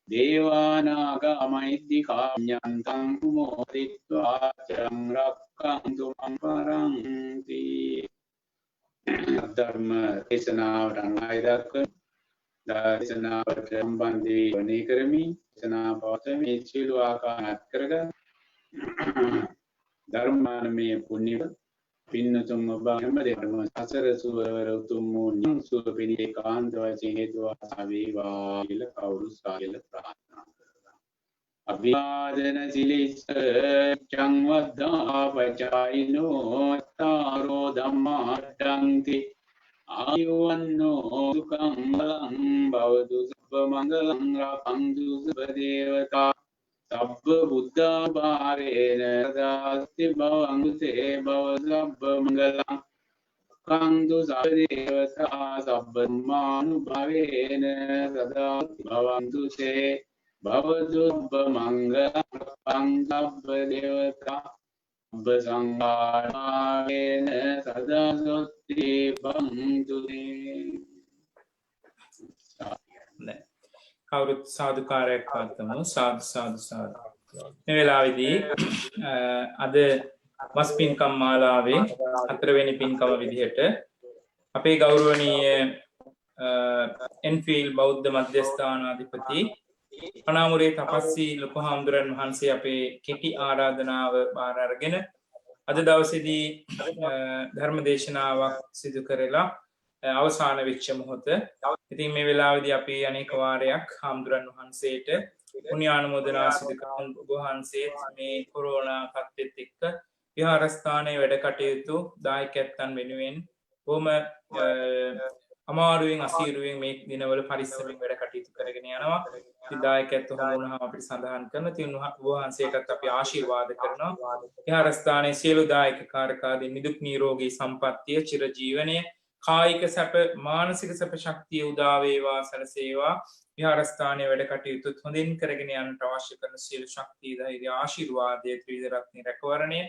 දේවා නාග මහිද්దికා පුඤ්ඤන්තං අනුමෝදිत्वा චිරං රක්ඛන්තු මං පරන්ති. ධර්ම දේශනාවට අනුග්‍රහය දක්වන දේශනාවට සම්බන්ධ වී කරමි දේශනා පවත්වමි සියලු ආකාරات කරගත් ධර්මානමය පුණ්‍ය පින්නතුන් ඔබ හැම දෙයක්ම සසර සුවවර උතුම් වූ නිවන් සුව පිණිස කාන්ත වශයෙන් හේතු වාසනා වේවා කියලා කවුරු සායල ප්‍රාර්ථනා කරනවා. අභිවාදන සිලිස්ස චං වද්දා පචායිනෝ තාරෝ ධම්මාට්ඨන්ති ආයුවන්නෝ සුඛං බලං භවතු සබ්බ මංගලං රක්ඛන්තු සබ්බ දේවතා සබ්බ බුද්ධා භාවේන සදාස්ති භවං තේ භව සබ්බ මංගලං රක්ඛන්තු සබ්බ දේවතා සබ්බ මානුභවේන සදාස්ති භවන්තු තේ භවතු සබ්බ මංගලං රක්ඛන්තු සබ්බ දේවතා ඔබ සංඝාණේන සදාසොත්ති බන්තුනේ. කවුරුත් සාදුකාරයක් පවත්වමු. සාදු සාදු සාදු. මේ වෙලාවේදී අද මස් පින්කම් මාලාවේ 4 වෙනි පින්කම විදිහට අපේ ගෞරවනීය එන්ෆීල්ඩ් බෞද්ධ මධ්‍යස්ථානාධිපති පනාමුරේ තපස්සී ලොකු හාමුදුරන් වහන්සේ අපේ කෙටි ආරාධනාව බාර අරගෙන අද දවසේදී ධර්ම දේශනාවක් සිදු කරලා අවසාන වෙච්ච මොහොත. ඉතින් මේ වෙලාවේදී අපි අනේක වාරයක් හාමුදුරන් වහන්සේට පුණ්‍යානුමෝදනා සිදු කරන ඔබ වහන්සේ මේ කොරෝනා කට්ටෙත් එක්ක විහාරස්ථානයේ වැඩ කටයුතු දායකයන් වෙනුවෙන් බොහොම අමාරුවෙන් අසීරුවෙන් මේ දිනවල පරිස්සමෙන් වැඩ කටයුතු කරගෙන යනවා. ඉතින් දායකයන්ට හමුවුණාම අපිට සඳහන් කරන තින් වහන්සේටත් අපි ආශිර්වාද කරනවා. විහාරස්ථානයේ සියලු දායක කාර්යකාරී නිදුක් නිරෝගී සම්පන්නිය චිර ජීවනයේ කායික සැප මානසික සැප ශක්තිය උදා වේවා සැලසේවා විහාරස්ථානයේ වැඩ කටයුතු හොඳින් කරගෙන යන්නට අවශ්‍ය කරන සියලු ශක්තිය ධෛර්ය ආශිර්වාදයේ ත්‍රිවිධ රත්න රැකවරණය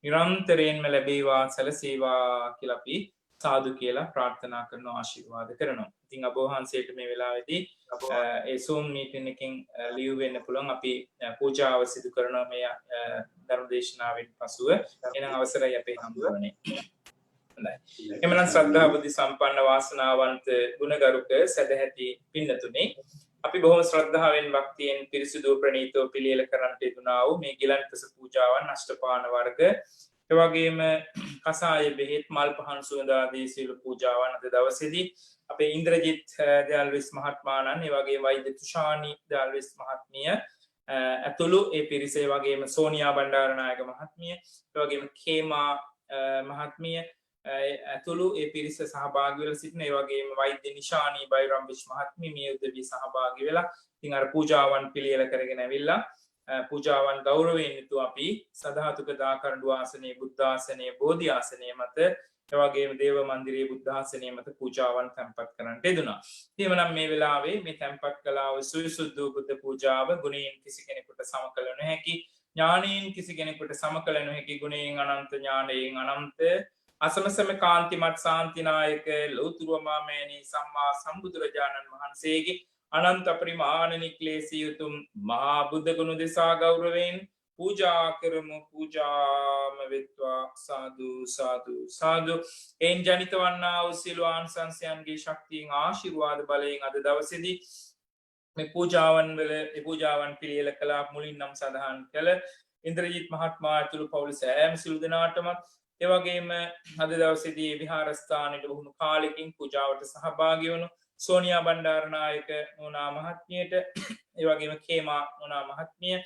නිරන්තරයෙන්ම ලැබේවා සැලසේවා කියලා අපි සාදු කියලා ප්‍රාර්ථනා කරනවා ආශිර්වාද කරනවා. ඉතින් ඔබ වහන්සේට මේ වෙලාවේදී ඒ Zoom meeting එකෙන් ලියු වෙන්න පුළුවන් අපි පූජාව සිදු කරනවා මේ ධර්ම දේශනාවෙන් පසුව. එහෙනම් අවසරයි අපේ හම්බුනේ. හොඳයි. එමනම් ශ්‍රද්ධා බුද්ධ සම්පන්න වාසනාවන්ත ගුණගරුක සදැහැති පින්නතුනේ අපි බොහොම ශ්‍රද්ධාවෙන් භක්තියෙන් පිරිසිදු ප්‍රණීතව පිළියෙල කරන්නට යෙදුනා වූ මේ ගිලන්පස පූජාවන් අෂ්ටපාන වර්ග ඒ වගේම කසාය බෙහෙත් මල් පහන් සුවඳ ආදී සියලු පූජාවන් අද දවසේදී අපේ ඉන්ද්‍රජිත් දයාල්විස් මහත්මයාණන් ඒ වගේ වෛද්‍ය තුෂානි දයාල්විස් මහත්මිය ඇතුළු ඒ පිරිස ඒ වගේම සෝනියා බණ්ඩාරනායක මහත්මිය ඒ වගේම කේමා මහත්මිය ඇතුළු ඒ පිරිස සහභාගී වෙලා සිටින ඒ වගේම වෛද්‍ය නිශානී බයිරම්විස් මහත්මිය මේ උදවිය සහභාගී වෙලා ඉතින් අර පූජාවන් පිළියෙල කරගෙන ඇවිල්ලා පූජාවන් ගෞරවයෙන් යුතුව අපි සදාතුක දාකරඬු ආසනයේ බුද්ධ ආසනයේ බෝධි ආසනයේ මත ඒ වගේම දේව මන්දිරයේ බුද්ධ ආසනයේ මත පූජාවන් තැන්පත් කරන්නට යෙදුණා. එහෙමනම් මේ වෙලාවේ මේ තැන්පත් කළා වූ සුවිසුද්ධ බුද්ධ පූජාව ගුණයෙන් කිසි කෙනෙකුට සම කළ නොහැකි ඥානයෙන් කිසි කෙනෙකුට සම කළ නොහැකි ගුණයෙන් අනන්ත ඥානයෙන් අනන්ත අසමසම කාන්තිමත් සාන්තිනායක ලෞතුරුමාමෑණී සම්මා සම්බුදුරජාණන් වහන්සේගේ අනන්ත පරිමාණ නික්ලේශී උතුම් මහා බුද්ධ ගුණ දෙසා ගෞරවයෙන් පූජා කරමු පූජාම වෙත්වා සාදු සාදු සාදු එන් ජනිත වන්නා වූ සියලු ආනිසංසයන්ගේ ශක්තියෙන් ආශිර්වාද බලයෙන් අද දවසේදී මේ පූජාවන් පිළියෙල කළා මුලින් නම් සඳහන් කළ ඉන්ද්‍රජිත් මහත්මයා ඇතුළු පවුල සෑම සිළු දෙනාටම ඒ වගේම අද දවසේදී විහාරස්ථානයේ බොහොම කාලෙකින් පූජාවට සහභාගී වුණු සෝනියා බණ්ඩාරනායක නෝනා මහත්මියට ඒ වගේම කේමා නෝනා මහත්මිය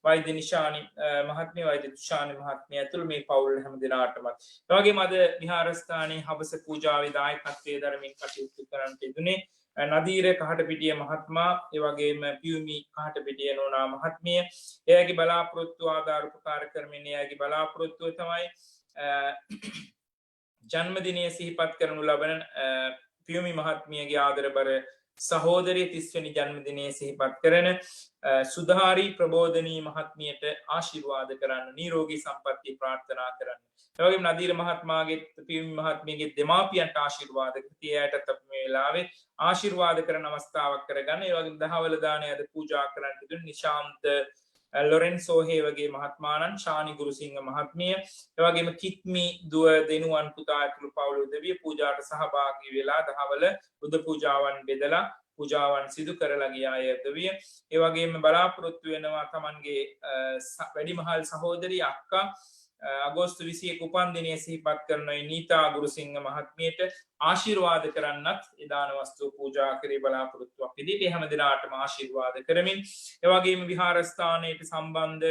වෛද්‍ය නිශානි මහත්මිය වෛද්‍ය තුෂානි මහත්මිය ඇතුළු මේ පවුල් හැම දිනාටම ඒ වගේම අද විහාරස්ථානයේ හවස පූජාවේ දායකත්වයේ දරමින් කටයුතු කරන්නට යෙදුනේ නදීර කහටපිටිය මහත්මයා ඒ වගේම පියුමි කහටපිටිය නෝනා මහත්මිය එයාගේ බලාපොරොත්තු ආධාර උපකාර කරමින් එයාගේ බලාපොරොත්තුව තමයි ජන්මදිනය සිහිපත් කරනු ලබන පියුමි මහත්මියගේ ආදරබර සහෝදරිය 30 වෙනි ජන්මදිනය සිහිපත් කරන සුධාරි ප්‍රබෝධනී මහත්මියට ආශිර්වාද කරන්න නිරෝගී සම්පන්නිය ප්‍රාර්ථනා කරන්න. ඒ වගේම නදීර මහත්මයාගේ පියුමි මහත්මියගේ දෙමාපියන්ට ආශිර්වාද කෘතියයටත් අපි මේ වෙලාවේ ආශිර්වාද කරන අවස්ථාවක් කරගන්න. ඒ වගේම දහවල දාණය අද පූජා කරන්න දුන් නිශාන්ත ලොරෙන්සෝ හේවගේ මහත්මාණන් ශානි ගුරුසිංහ මහත්මිය ඒ වගේම කිත්මි දුව දෙනුවන් පුතා ඇතුළු පවුල උදවිය පූජාට සහභාගී වෙලා දහවල බුද්ධ පූජාවන් බෙදලා පූජාවන් සිදු කරලා ගිය අය උදවිය ඒ වගේම බලාපොරොත්තු වෙනවා තමන්ගේ වැඩිමහල් සහෝදරිය අක්කා අගෝස්තු 21 උපන්දිනය සිහිපත් කරන නීතා ගුරුසිංහ මහත්මියට ආශිර්වාද කරන්නත් එදාන වස්තුව පූජා කරේ බලාපොරොත්තුවක් විදිහට හැම දිනාටම ආශිර්වාද කරමින් ඒ වගේම විහාරස්ථානයට සම්බන්ධ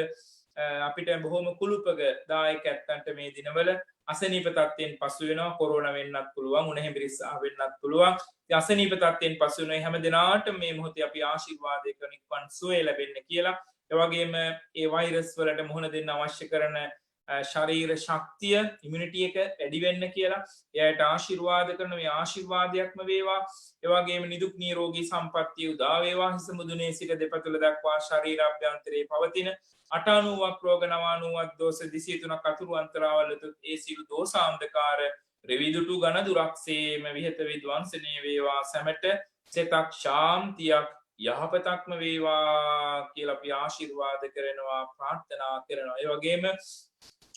අපිට බොහොම කුළුපක දායකයන්ට මේ දිනවල අසනීප තත්ත්වයෙන් පසු වෙනවා කොරෝනා වෙන්නත් පුළුවන් උණෙහිමිරිස්සා වෙන්නත් පුළුවන් ඒ අසනීප තත්ත්වයෙන් පසු වෙන හැම දිනාටම මේ මොහොතේ අපි ආශිර්වාදය කරන ඉක්මන් සුවය ලැබෙන්න කියලා ඒ වගේම ඒ වෛරස් වලට මුහුණ දෙන්න අවශ්‍ය කරන ශරීර ශක්තිය ඉමුනිටි එක වැඩි වෙන්න කියලා එයාට ආශිර්වාද කරන මේ ආශිර්වාදයක්ම වේවා ඒ වගේම නිදුක් නිරෝගී සම්පන්නිය උදා වේවා හිස මුදුනේ සිට දෙපතුල දක්වා ශරීර අභ්‍යන්තරයේ පවතින 90ක් රෝග 90ක් දෝෂ 203ක් අතුරු අන්තරාවල ඒ සියලු දෝෂාන්ධකාර රවිදුටු ඝන දුරක්සේම විහෙත විද්වංසනීය වේවා සැමට සිතක් ශාන්තියක් යහපතක්ම වේවා කියලා අපි ආශිර්වාද කරනවා ප්‍රාර්ථනා කරනවා ඒ වගේම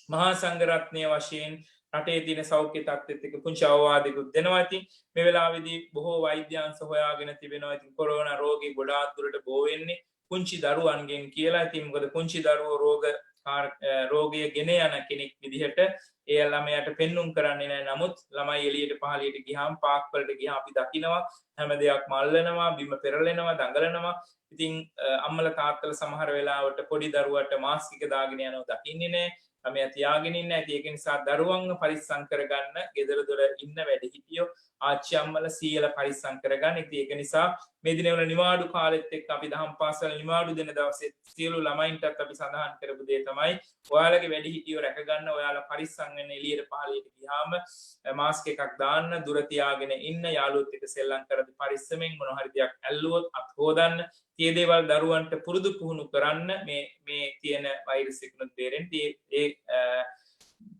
මහා සංඝරත්නය වශයෙන් රටේ තියෙන සෞඛ්‍ය තත්ත්වෙත් එක්ක පුංචි අවවාදයකුත් දෙනවා. ඉතින් මේ වෙලාවේදී බොහෝ වෛද්‍යාංශ හොයාගෙන තිබෙනවා. ඉතින් කොරෝනා රෝගී ගොඩාක් දුරට බෝ වෙන්නේ පුංචි දරුවන්ගෙන් කියලා. ඉතින් මොකද පුංචි දරුවෝ රෝගය ගෙන යන කෙනෙක් විදිහට ඒ ළමයාට පෙන්눔 කරන්නේ නැහැ. නමුත් ළමයි එළියට පහළියට ගියාම පාක් වලට ගියාම අපි දකිනවා හැම දෙයක්ම අල්ලනවා, බිම පෙරලෙනවා, දඟලනවා. ඉතින් අම්මලා තාත්තලා සමහර වෙලාවට පොඩි දරුවට මාස්ක් එක දාගෙන යනවා දකින්නේ නැහැ. ළමයා තියාගෙන ඉන්න ඇති. ඒක නිසා දරුවන්ව පරිස්සම් කරගන්න, ගෙදර දොර ඉන්න වැඩිහිටියෝ ආච්චි අම්මලා සීයලා පරිස්සම් කරගන්න. ඉතින් ඒක නිසා මේ දිනවල නිවාඩු කාලෙත් එක්ක අපි දහම් පාසල් නිවාඩු දෙන දවසේ සියලු ළමයින්ටත් අපි සඳහන් කරපු දේ තමයි ඔයාලගේ වැඩිහිටියෝ රැක ගන්න, ඔයාලා පරිස්සම් වෙන්න, එළියට පහළට ගියාම මාස්ක් එකක් දාන්න, දුර තියාගෙන ඉන්න, යාළුවොත් එක්ක සෙල්ලම් කරද්දී පරිස්සමෙන් මොන හරි දෙයක් ඇල්ලුවොත් අත් හොදන්න. tie දේවල් දරුවන්ට පුරුදු පුහුණු කරන්න මේ තියෙන වෛරස් එකනොත් බේරෙන්න. ඒ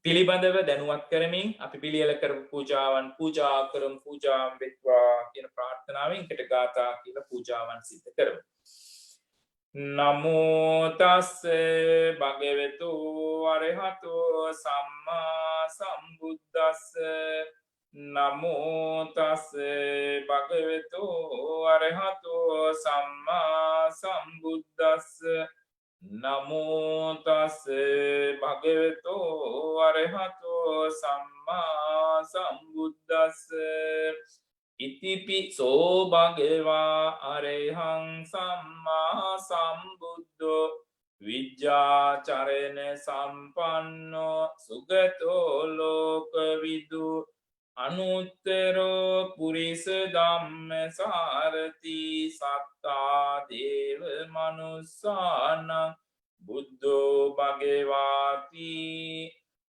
පිළිබඳව දැනුවත් කරමින් අපි පිළියෙල කරපු පූජාවන් පූජා කරමු. පූජාම් වෙත්වා කියන ප්‍රාර්ථනාවෙන් එකට ගාථා කියලා පූජාවන් සිද්ධ කරමු. නමෝ තස්ස භගවතු අරහතෝ සම්මා සම්බුද්දස්ස. නමෝ තස්ස භගවතු අරහතෝ සම්මා සම්බුද්දස්ස. නමෝ තස්ස භගවතු අරහතෝ සම්මා සම්බුද්දස්ස. ඉතිපිසෝ භගවා අරහං සම්මා සම්බුද්ධෝ විජ්ජාචරණ සම්පන්නෝ සුගතෝ ලෝකවිදු අනුත්තරෝ පුරිස ධම්ම සාරති සත්තා දේව මනුස්සානං බුද්ධෝ භගවාති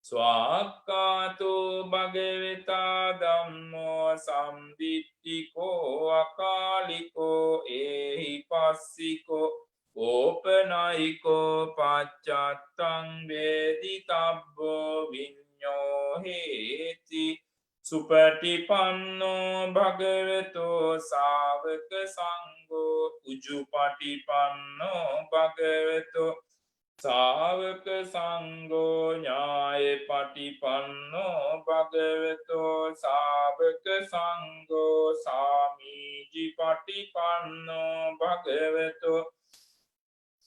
ස්වාක්ඛාතෝ භගවතා ධම්මෝ සම්දිට්ඨිකෝ අකාලිකෝ ඒහි පස්සිකෝ ඕපනයිකෝ පච්චත්තං වේදිතබ්බෝ විඤ්ඤෝ හේති. සුපටිපන්නෝ භගවතෝ සාවක සංඝෝ උජුපටිපන්නෝ භගවතෝ සාවක සංඝෝ ඥාය පටිපන්නෝ භගවතෝ සාවක සංඝෝ සාමීචි පටිපන්නෝ භගවතෝ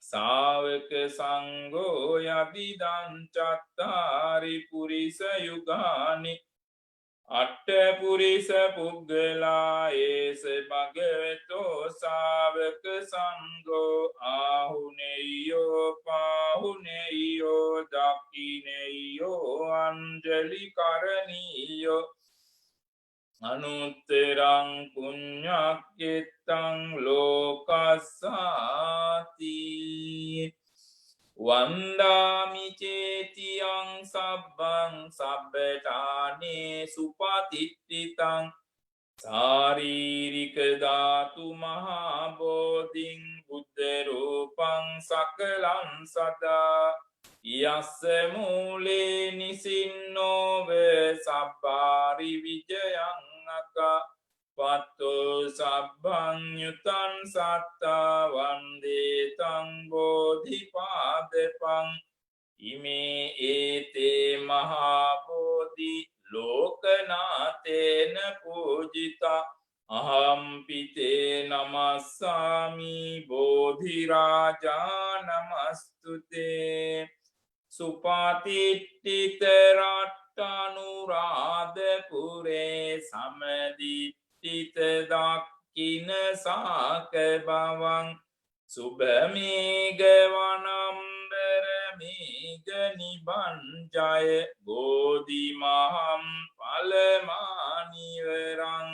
සාවක සංඝෝ යදිදං චත්තාරි පුරිස යුගානි අට්ඨ පුරිස පුග්ගලා ඒස භගවතෝ සාවක සංඝෝ ආහුනේයෝ පාහුනේයෝ දක්ඛිනේයෝ අංජලි කරණීයෝ අනුත්තරං පුඤ්ඤක්ඛෙත්තං ලෝකස්සාති. වන්දාමි චේතියං සබ්බං සබ්බඨානේ සුපතිට්ඨිතං සාරීරික ධාතු මහා බෝධින් බුද්ධ රූපං සකලං සදා යස්ස මූලේ නිසින්නෝ වේ සබ්බාරි විජයං අකා පත්තෝ සබ්බං යුතං සත්තා වන්දේ තං බෝධිපාදපං ඉමේ ඒතේ මහා බෝධි ලෝකනාතේන පූජිතා අහම්පිතේ නමස්සාමි බෝධි රාජා නමස්තුතේ. සුපාතිට්ඨිත රට්ඨානුරාධපුරේ සමදිට්ඨිත දක්ඛින සාක බවං සුභමේඝ වනම්බර මේඝ නිබංජය බෝධිමහම් ඵලමානිවරං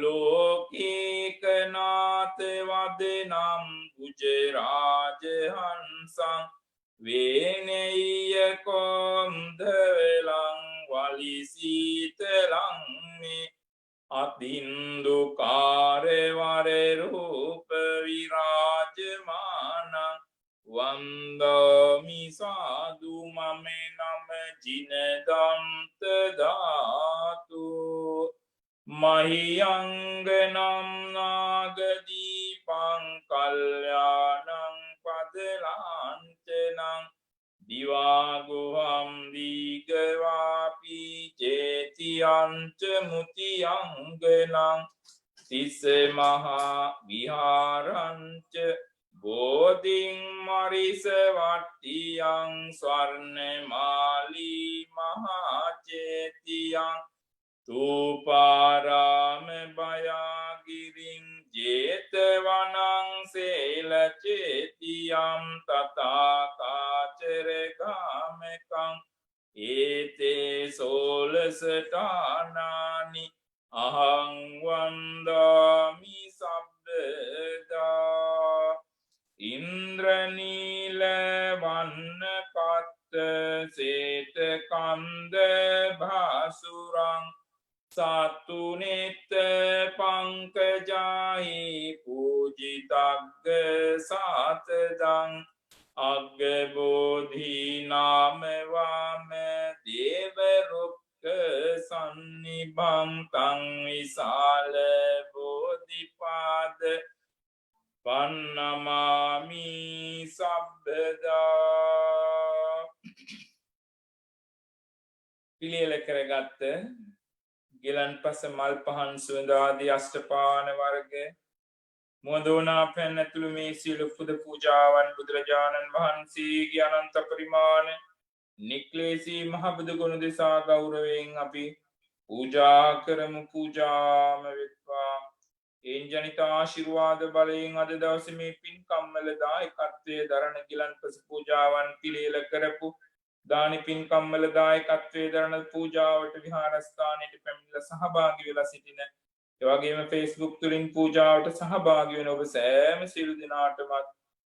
ලෝකේකනාත වදනම් ගුජරාජ හංසං වේනෙය්‍ය කොන්දලං වලිසීතලං මේ අතින්දුකාර වර රූප විරාජමානං වන්දාමි සාදු මම නම ජිනදන්ත ධාතු. මහියංගනම් නාගදීපං කල්යාණං පදලාංචනං දිවාගුහම් දීගවාපි චේතියංච මුතියංගනං තිස්ස මහා විහාරංච බෝධින් මරිස වට්ටියං ස්වර්ණමාලී මහාචේතියං තූපාරාම බයාගිරින් ජේතවනං සේලචේතියම් තථාකාචර ගාමක අහං වන්දාමි සබ්බදා ඉන්ද්‍රනීල වන්න පත්ත සේත කන්ද භාසුරං සතුනෙත්ත පංකජාහි පූජිතග්ග සාතදං අග්ගබෝධී නාමවාම දේවරුක්ක සන්නිභං තං විසාල බෝධිපාද වන්නමාමි සබ්බදා පිළියෙල කරගත්ත ගිලන්පස මල් පහන් සුවඳාදී අෂ්ටපාන වර්ග මොදෝනා පැන් ඇතුළු මේ සියලු පුද පූජාවන් බුදුරජාණන් වහන්සේගේ අනන්ත පරිමාණ නික්ලේශී මහ බුදු ගුණ දෙසා ගෞරවයෙන් අපි පූජා කරමු. පූජාම වෙත්වා. එයින් ජනිත ආශිර්වාද බලයෙන් අද දවසේ මේ පින්කම් වල දායකත්වයේ දරණ ගිලන්පස පූජාවන් පිළියෙල කරපු දානි පින්කම් වල දායකත්වයේ දරණ පූජාවට විහාරස්ථානයේ පැමිණලා සහභාගී වෙලා සිටින එවැගේම Facebook තුලින් පූජාවට සහභාගී වෙන ඔබ සෑම සියලු දෙනාටම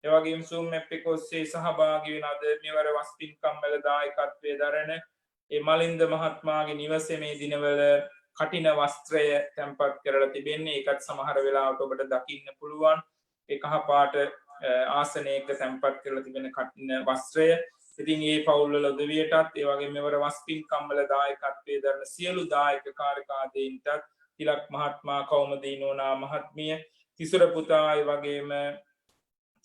එවැගේම Zoom app එක ඔස්සේ සහභාගී වෙන අද මෙවර වස් පින්කම් වල දායකත්වයේ දරණ ඒ මලින්ද මහත්මයාගේ නිවසේ මේ දිනවල කටින වස්ත්‍රය තැන්පත් කරලා තිබෙන්නේ. ඒකත් සමහර වෙලාවට ඔබට දකින්න පුළුවන්. ඒ කහ පාට ආසනයක තැන්පත් කරලා තිබෙන කටින වස්ත්‍රය. ඉතින් මේ පවුල් වල උදවියටත් ඒ වගේම මෙවර වස් පින්කම් වල දායකත්වයේ දරන සියලු දායක කාර්යකාදීන්ටත් තිලක් මහත්මයා කෞමදී නෝනා මහත්මිය තිසුර පුතා ඒ වගේම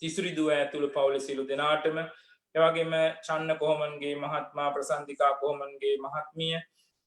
තිසුරි දුව ඇතුළු පවුල සියලු දෙනාටම ඒ වගේම චන්න කොහොමන්ගේ මහත්මයා ප්‍රසන්තිකා කොහොමන්ගේ මහත්මිය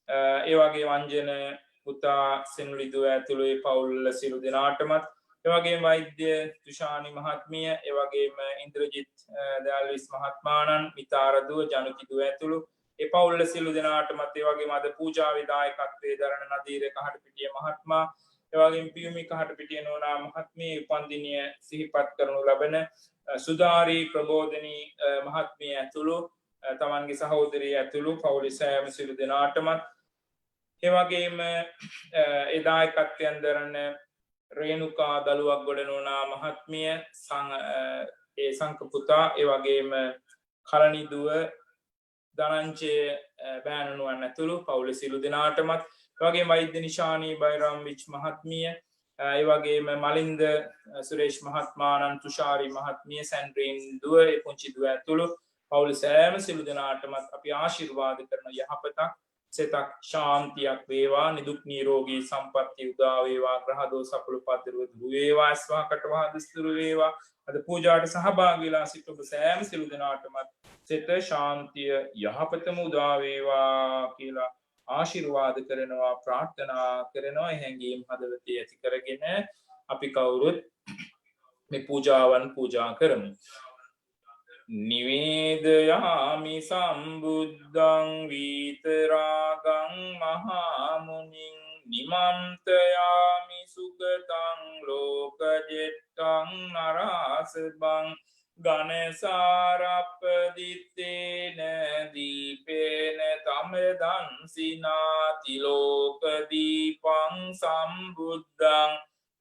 ඒ වගේ වංජන පුතා සෙනුලි දුව ඇතුළු ඒ පවුල් සියලු දෙනාටමත් ඒ වගේම වෛද්‍ය තුෂානි මහත්මිය ඒ වගේම ඉන්ද්‍රජිත් දයාල්විස් මහත්මාණන් මිතාර දුව ජනුකි දුව ඇතුළු ඒ පවුල් සියලු දෙනාටමත් ඒ වගේම අද පූජාවේ දායකත්වයේ දරන නදීර කහටපිටිය මහත්මයා ඒ වගේම පියුමි කහටපිටිය නෝනා මහත්මිය උපන්දිනය සිහිපත් කරනු ලබන සුදාරි ප්‍රබෝධනී මහත්මිය ඇතුළු තමන්ගේ සහෝදරිය ඇතුළු පවුලේ සෑම සියලු දෙනාටමත් ඒ වගේම ඒ දායකත්වයෙන් දරන රේණුකා දලුවක් ගොඩ නෝනා මහත්මිය ඒ සංක පුතා ඒ වගේම කරණි දුව දනංචේ බෑනනුවන් ඇතුළු පවුල සියලු දෙනාටමත් ඒ වගේම වෛද්‍ය නිශානී බයිරාම්විච් මහත්මිය ඒ වගේම මලින්ද සුරේෂ් මහත්මාණන් තුෂාරි මහත්මිය සැන්ඩ්‍රීන් දුව ඒ පුංචි දුව ඇතුළු පවුල සෑම සියලු දෙනාටමත් අපි ආශිර්වාද කරන යහපතක් සෙතක් ශාන්තියක් වේවා නිදුක් නිරෝගී සම්පත්තිය උදා වේවා ග්‍රහ දෝෂ අපලුපතර දුරු වේවා ස්වාකට වහදස්තුරු වේවා අද පූජාට සහභාගී වෙලා සිට ඔබ සෑම සියලු දෙනාටමත් සෙත ශාන්තිය යහපතම උදා වේවා කියලා ආශිර්වාද කරනවා ප්‍රාර්ථනා කරනවා. හැඟීම් හදවතේ ඇති කරගෙන අපි කවුරුත් මේ පූජාවන් පූජා කරමු. නිවේදයාමි සම්බුද්ධං වීතරාගං මහාමුනිං නිමන්තයාමි සුගතං ලෝකජෙට්ටං නරාසබං ගනසාරප්පදිත්තේන දීපේන තමදන්සිනාති ලෝකදීපං සම්බුද්ධං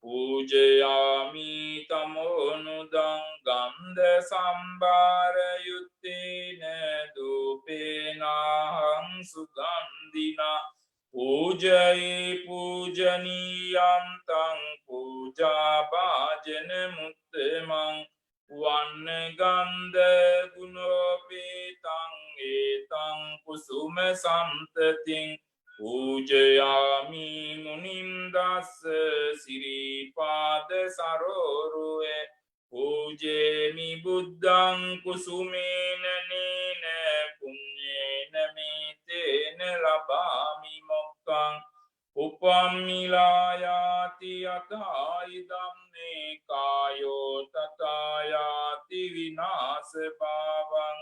පූජයාමි තමෝනුදං ගන්ධ සම්භාරයුත්තේන දූපේනාහං සුගන්ධිනා පූජයේ පූජනීයං තං පූජා භාජන මුත්තමං වන්න ගන්ධ ගුණෝපේතං ඒතං කුසුම සම්තතින් පූජයාමි මුනින්දස්ස සිරිපාද සරෝරුවේ පූජේමි බුද්ධං කුසුමේන නේන පුඤ්ඤේන මේතේන ලබාමි මොක්ඛං උපම්මිලායාති යතයිදම්මේ කායෝ තතයාති විනාශ භාවං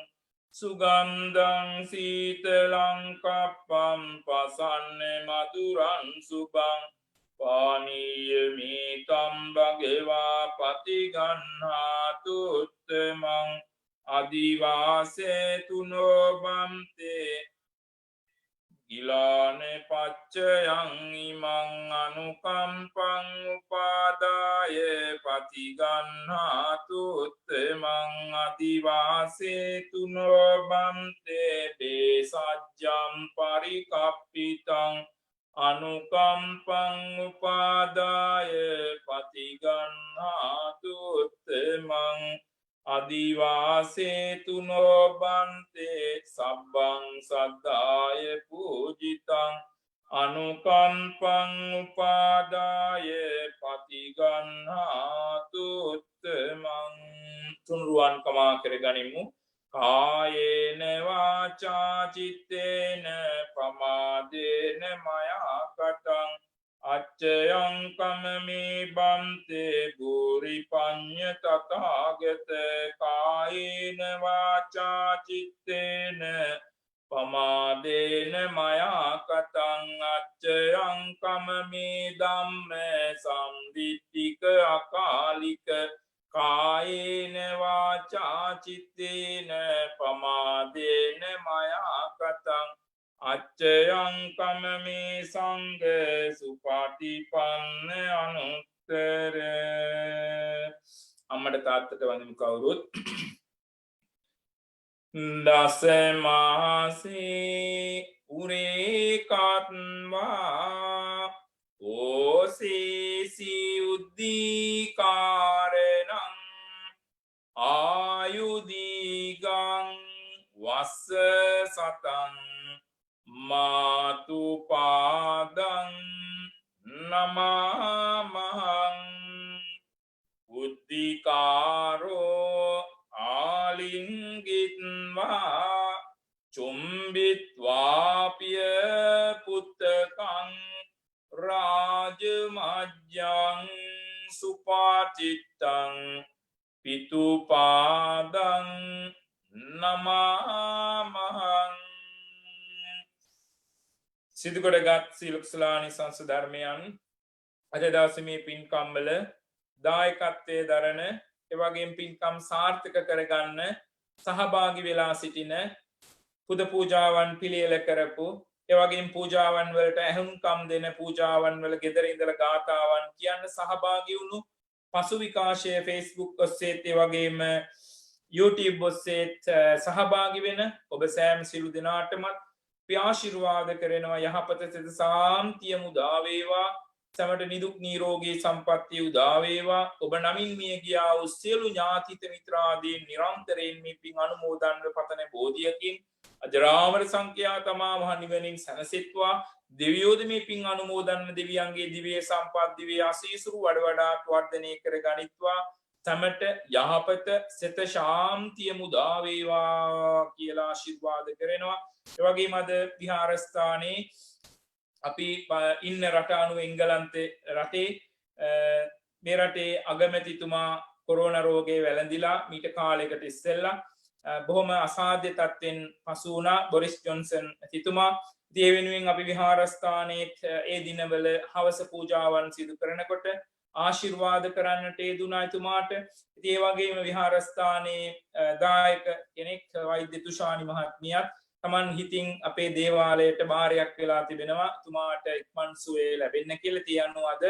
සුගන්ධං සීතලං කප්පං පසන්න මధుරං සුභං පානීය මේතම් භගවා පතිගන්හාතු උත්තමං අදිවාසේ තුනෝ බම්තේ ගිලානේ පච්චයං ඉමං අනුකම්පං උපාදාය පතිගන්හාතු උත්තමං අදිවාසේතු නොබන්තේ දේසජ්ජම් පරිකප්පිතං අනුකම්පං උපාදාය පතිගන්හාතු උත්තමං අදිවාසේතු නොබන්තේ සබ්බං සද්ධාය පූජිතං අනුකම්පං උපාදාය පතිගන්හාතු උත්තමං. තුන්රුවන් කමා කරගනිමු. කායේන වාචා චිත්තේන පමාදේන මයා කතං අච්චයං කමමේ බන්තේ භූරි පඤ්ඤ තථාගත. කායේන වාචා චිත්තේන පමාදේන මයා කතං අච්චයං කමමේ ධම්ම සම්දිත්තික අකාලික. කායේන වාචා චිත්තේන පමාදේන මයා කතං අච්චයං කමමේ සංඝ සුපාටිපන්න අනුත්තර. අම්මට තාත්තට වඳිමු කවුරුත්. දස මාසේ උරේකත්වා ඕසේසි උද්දීකාරණං ආයුදීගං වස්ස සතං මාතු පාදං නමාමහං. උද්දීකාරෝ ආලිංගිත්වා චුම්බිත්වාපිය පුත්තකං රාජමජ්ජං සුපාචිත්තං පිතුපාදං නමාමහං. සිදුකොටගත් සීලක්ෂලානි සංස ධර්මයන් අද දවසේ මේ පින්කම් වල දායකත්වයේ දරන එවැගේම පින්කම් සාර්ථක කරගන්න සහභාගී වෙලා සිටින පුද පූජාවන් පිළියෙල කරපු එවැගේම පූජාවන් වලට ඇහුම්කම් දෙන පූජාවන් වල ගෙදර ඉඳලා ගාථාවන් කියන්න සහභාගී වුණු පසු විකාශය Facebook ඔස්සේ ඒ වගේම YouTube ඔස්සේ සහභාගී වෙන ඔබ සෑම සිළු දෙනාටම ආශිර්වාද කරනවා. යහපත සිත සාන්තිය මුදා වේවා. සමට නිදුක් නිරෝගී සම්පන්නිය උදා වේවා. ඔබ නමින් මිය ගියා වූ සියලු ඥාතිත මිත්‍රාදීන් නිරන්තරයෙන් මේ පින් අනුමෝදන්ව පතන බෝධියකින් අජරාමර සංඛ්‍යා තමා මහ නිවනින් සැනසෙත්වා. දෙවියෝද මේ පින් අනුමෝදන්ව දෙවියන්ගේ දිව්‍ය සම්පත් දිව්‍ය ආශීසුරු වඩ වඩාත් වර්ධනය කර ගනිත්වා. සමට යහපත සිත ශාන්තිය මුදා වේවා කියලා ආශිර්වාද කරනවා. ඒ වගේම අද විහාරස්ථානයේ අපි ඉන්න රට අනුව එංගලන්තේ රටේ මේ රටේ අගමැතිතුමා කොරෝනා රෝගේ වැළඳිලා මීට කාලයකට ඉස්සෙල්ලා බොහොම අසාධ්‍ය තත්ත්වෙන් පසු වුණා බොරිස් ජොන්සන් එතුමා. ඒ වෙනුවෙන් අපි විහාරස්ථානයේ ඒ දිනවල හවස පූජාවන් සිදු කරනකොට ආශිර්වාද කරන්නට යෙදුණා එතුමාට. ඉතින් ඒ වගේම විහාරස්ථානයේ දායක කෙනෙක් වෛද්‍ය තුෂානි මහත්මියත් තමන් හිතින් අපේ දේවාලයට බාරයක් වෙලා තිබෙනවා එතුමාට ඉක්මන් සුවය ලැබෙන්න කියලා. ඒ අනුව අද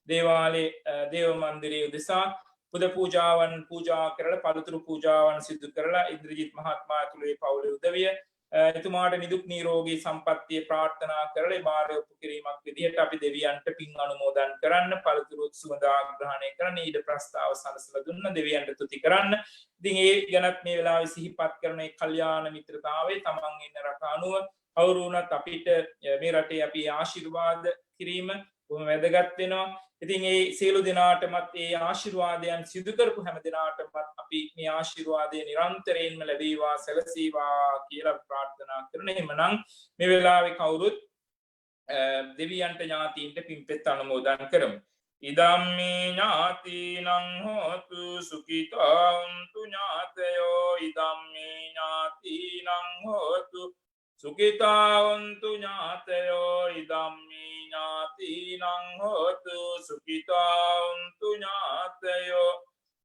දේවාලයේ දේව මන්දිරයේ උදෙසා පුද පූජාවන් පූජා කරලා පළතුරු පූජාවන් සිදු කරලා ඉන්ද්‍රජිත් මහත්මයා ඇතුළේ පවුලේ උදවිය එතුමාට නිදුක් නිරෝගී සම්පන්නිය ප්‍රාර්ථනා කරලා බාරය ඔප්පු කිරීමක් විදිහට අපි දෙවියන්ට පින් අනුමෝදන් කරන්න පළතුරු සුවඳ ආග්‍රහණය කරන්න ඊට ප්‍රස්තාව සලසලා දුන්න දෙවියන්ට තුති කරන්න. ඉතින් ඒ ගැනත් මේ වෙලාවේ සිහිපත් කරන ඒ කල්යාණ මිත්‍රතාවයේ තමන් ඉන්න රට අනුව කවුරු වුණත් අපිට මේ රටේ අපි ආශිර්වාද කිරීම බොහොම වැදගත් වෙනවා. ඉතින් ඒ සියලු දෙනාටමත් ඒ ආශිර්වාදයන් සිදු කරපු හැම දෙනාටමත් අපි මේ ආශිර්වාදය නිරන්තරයෙන්ම ලැබේවා සැලසේවා කියලා ප්‍රාර්ථනා කරන. එහෙමනම් මේ වෙලාවේ කවුරුත් දෙවියන්ට ඥාතීන්ට පින්පෙත් අනුමෝදන් කරමු. ඉදම්මේ ඥාතිනං හෝතු සුඛිතා හොන්තු ඥාතයෝ. ඉදම්මේ ඥාතිනං හෝතු සුඛිතා හොන්තු ඥාතයෝ. ඉදම්මේ ඥාතිනං හෝතු සුඛිතා හොන්තු ඥාතයෝ.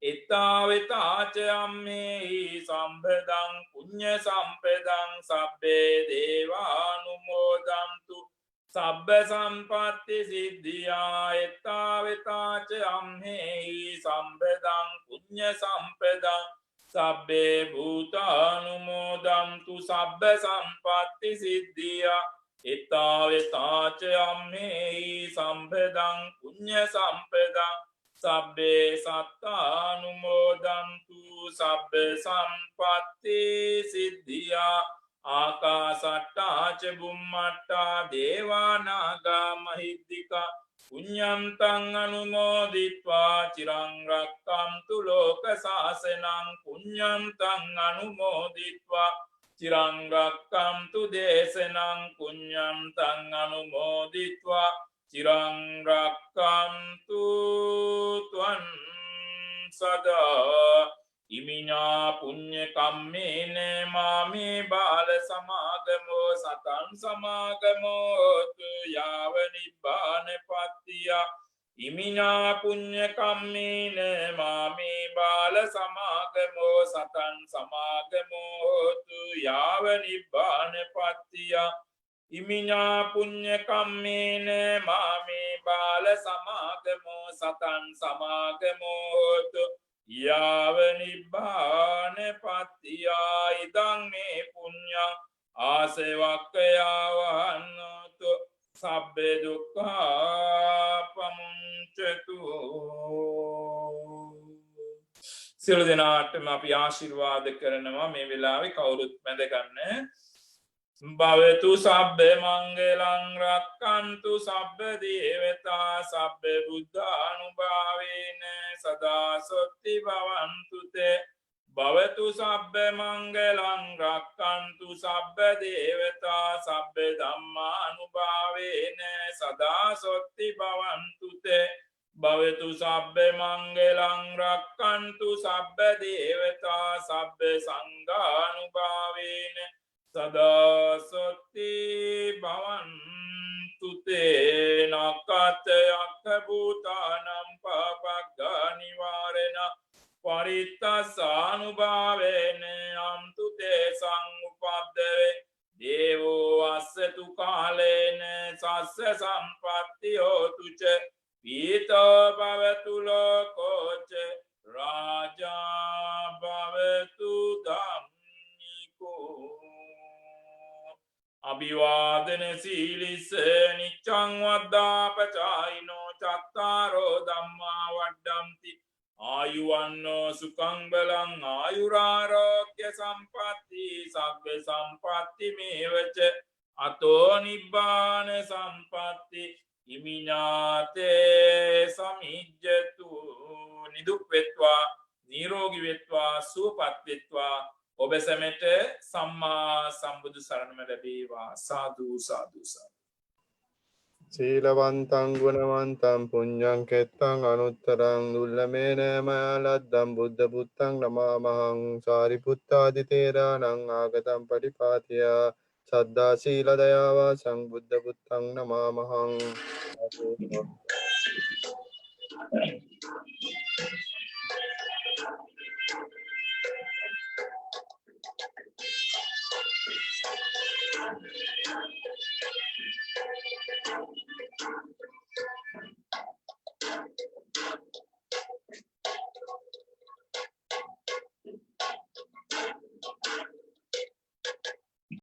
එත්තාවෙතාච අම්මේහි සම්පදං පුඤ්ඤ සම්පදං සබ්බේ දේවානුමෝදන්තු සබ්බ සම්පත්ති සිද්ධියා එත්තාවෙතාච අම්මේහි සම්පදං පුඤ්ඤ සම්පදං සබ්බේ භූතානුමෝදන්තු සබ්බ සම්පත්ති සිද්ධියා එත්තාවෙතාච අම්මේහි සම්පදං පුඤ්ඤ සම්පදං සබ්බේ සත්තානුමෝදන්තු සබ්බ සම්පත්ති සිද්ධියා ආකාසට්ටා ච බුම්මට්ටා දේවානාගා මහිද්దికා පුඤ්ඤන්තං අනුමෝදිත්වා චිරං රක්ඛන්තු ලෝක සාසනං පුඤ්ඤන්තං අනුමෝදිත්වා චිරං රක්ඛන්තු දේශනං පුඤ්ඤන්තං අනුමෝදිත්වා චිරං රක්ඛන්තු ත්වං සදා ඉමිනා පුඤ්ඤ කම්මේන මාමේ බාල සමාගමෝ සතං සමාගමෝ තු යාව නිබ්බාන පත්තිය ඉමිනා පුඤ්ඤ කම්මේන මාමේ බාල සමාගමෝ සතං සමාගමෝ තු යාව නිබ්බාන පත්තිය ඉමිනා පුඤ්ඤ කම්මේන මාමේ බාල සමාගමෝ සතං සමාගමෝ තු යාව නිබ්බාන පත්තියා ඉදං මේ පුඤ්ඤං ආසවක්ඛයා වහන්නතු සබ්බ දුක්ඛා පමුංචතු සියලු දෙනාටම අපි ආශිර්වාද කරනවා මේ වෙලාවේ කවුරුත් බැඳ ගන්න භවතු සබ්බ මංගලං රක්ඛන්තු සබ්බ දේවතා සබ්බ බුද්ධානුභාවේන සදා සොත්ති භවන්තු තේ භවතු සබ්බ මංගලං රක්ඛන්තු සබ්බ දේවතා සබ්බ ධම්මානුභාවේන සදා සොත්ති භවන්තු තේ භවතු සබ්බ මංගලං රක්ඛන්තු සබ්බ දේවතා සබ්බ සංඝානුභාවේන සදා සොත්ති භවන්තු තේ නක්ඛතයක්ඛ භූතානම් පාපග්ගා නිවාරණ පරිත්තසානුභාවේන අම්තු තේ සංඋපද්දවේ දේවෝ අස්සතු කාලේන සස්ස සම්පත්ති හෝතු ච පීතෝ භවතු ලෝකෝච රාජා භවතු ධම්මිකෝ අභිවාදන සීලිස නිච්ඡං වද්දාපචායිනෝ චත්තාරෝ ධම්මා වඩ්ඩಂತಿ ආයුවන්නෝ සුඛං බලං ආයුරාෝග්‍ය සම්පatti සග්ග සම්පatti මේවච අතෝ නිබ්බාන සම්පatti ඉමිනාතේ සමිජ්ජතු නිදුක් වෙත්වා නිරෝගී වෙත්වා සුවපත් වෙත්වා ඔබ සැමට සම්මා සම්බුදු සරණම ලැබේවා සාදු සාදු සාදු සීලවන්තං ගුණවන්තං පුඤ්ඤං කෙත්තං අනුත්තරං දුල්ලමේන මයලද්දම් බුද්ධ පුත්තං නමාමහං සාරිපුත්තාදි තේරාණං ආගතං පටිපාතිය සද්දා සීල දයාවා සංබුද්ධ පුත්තං නමාමහං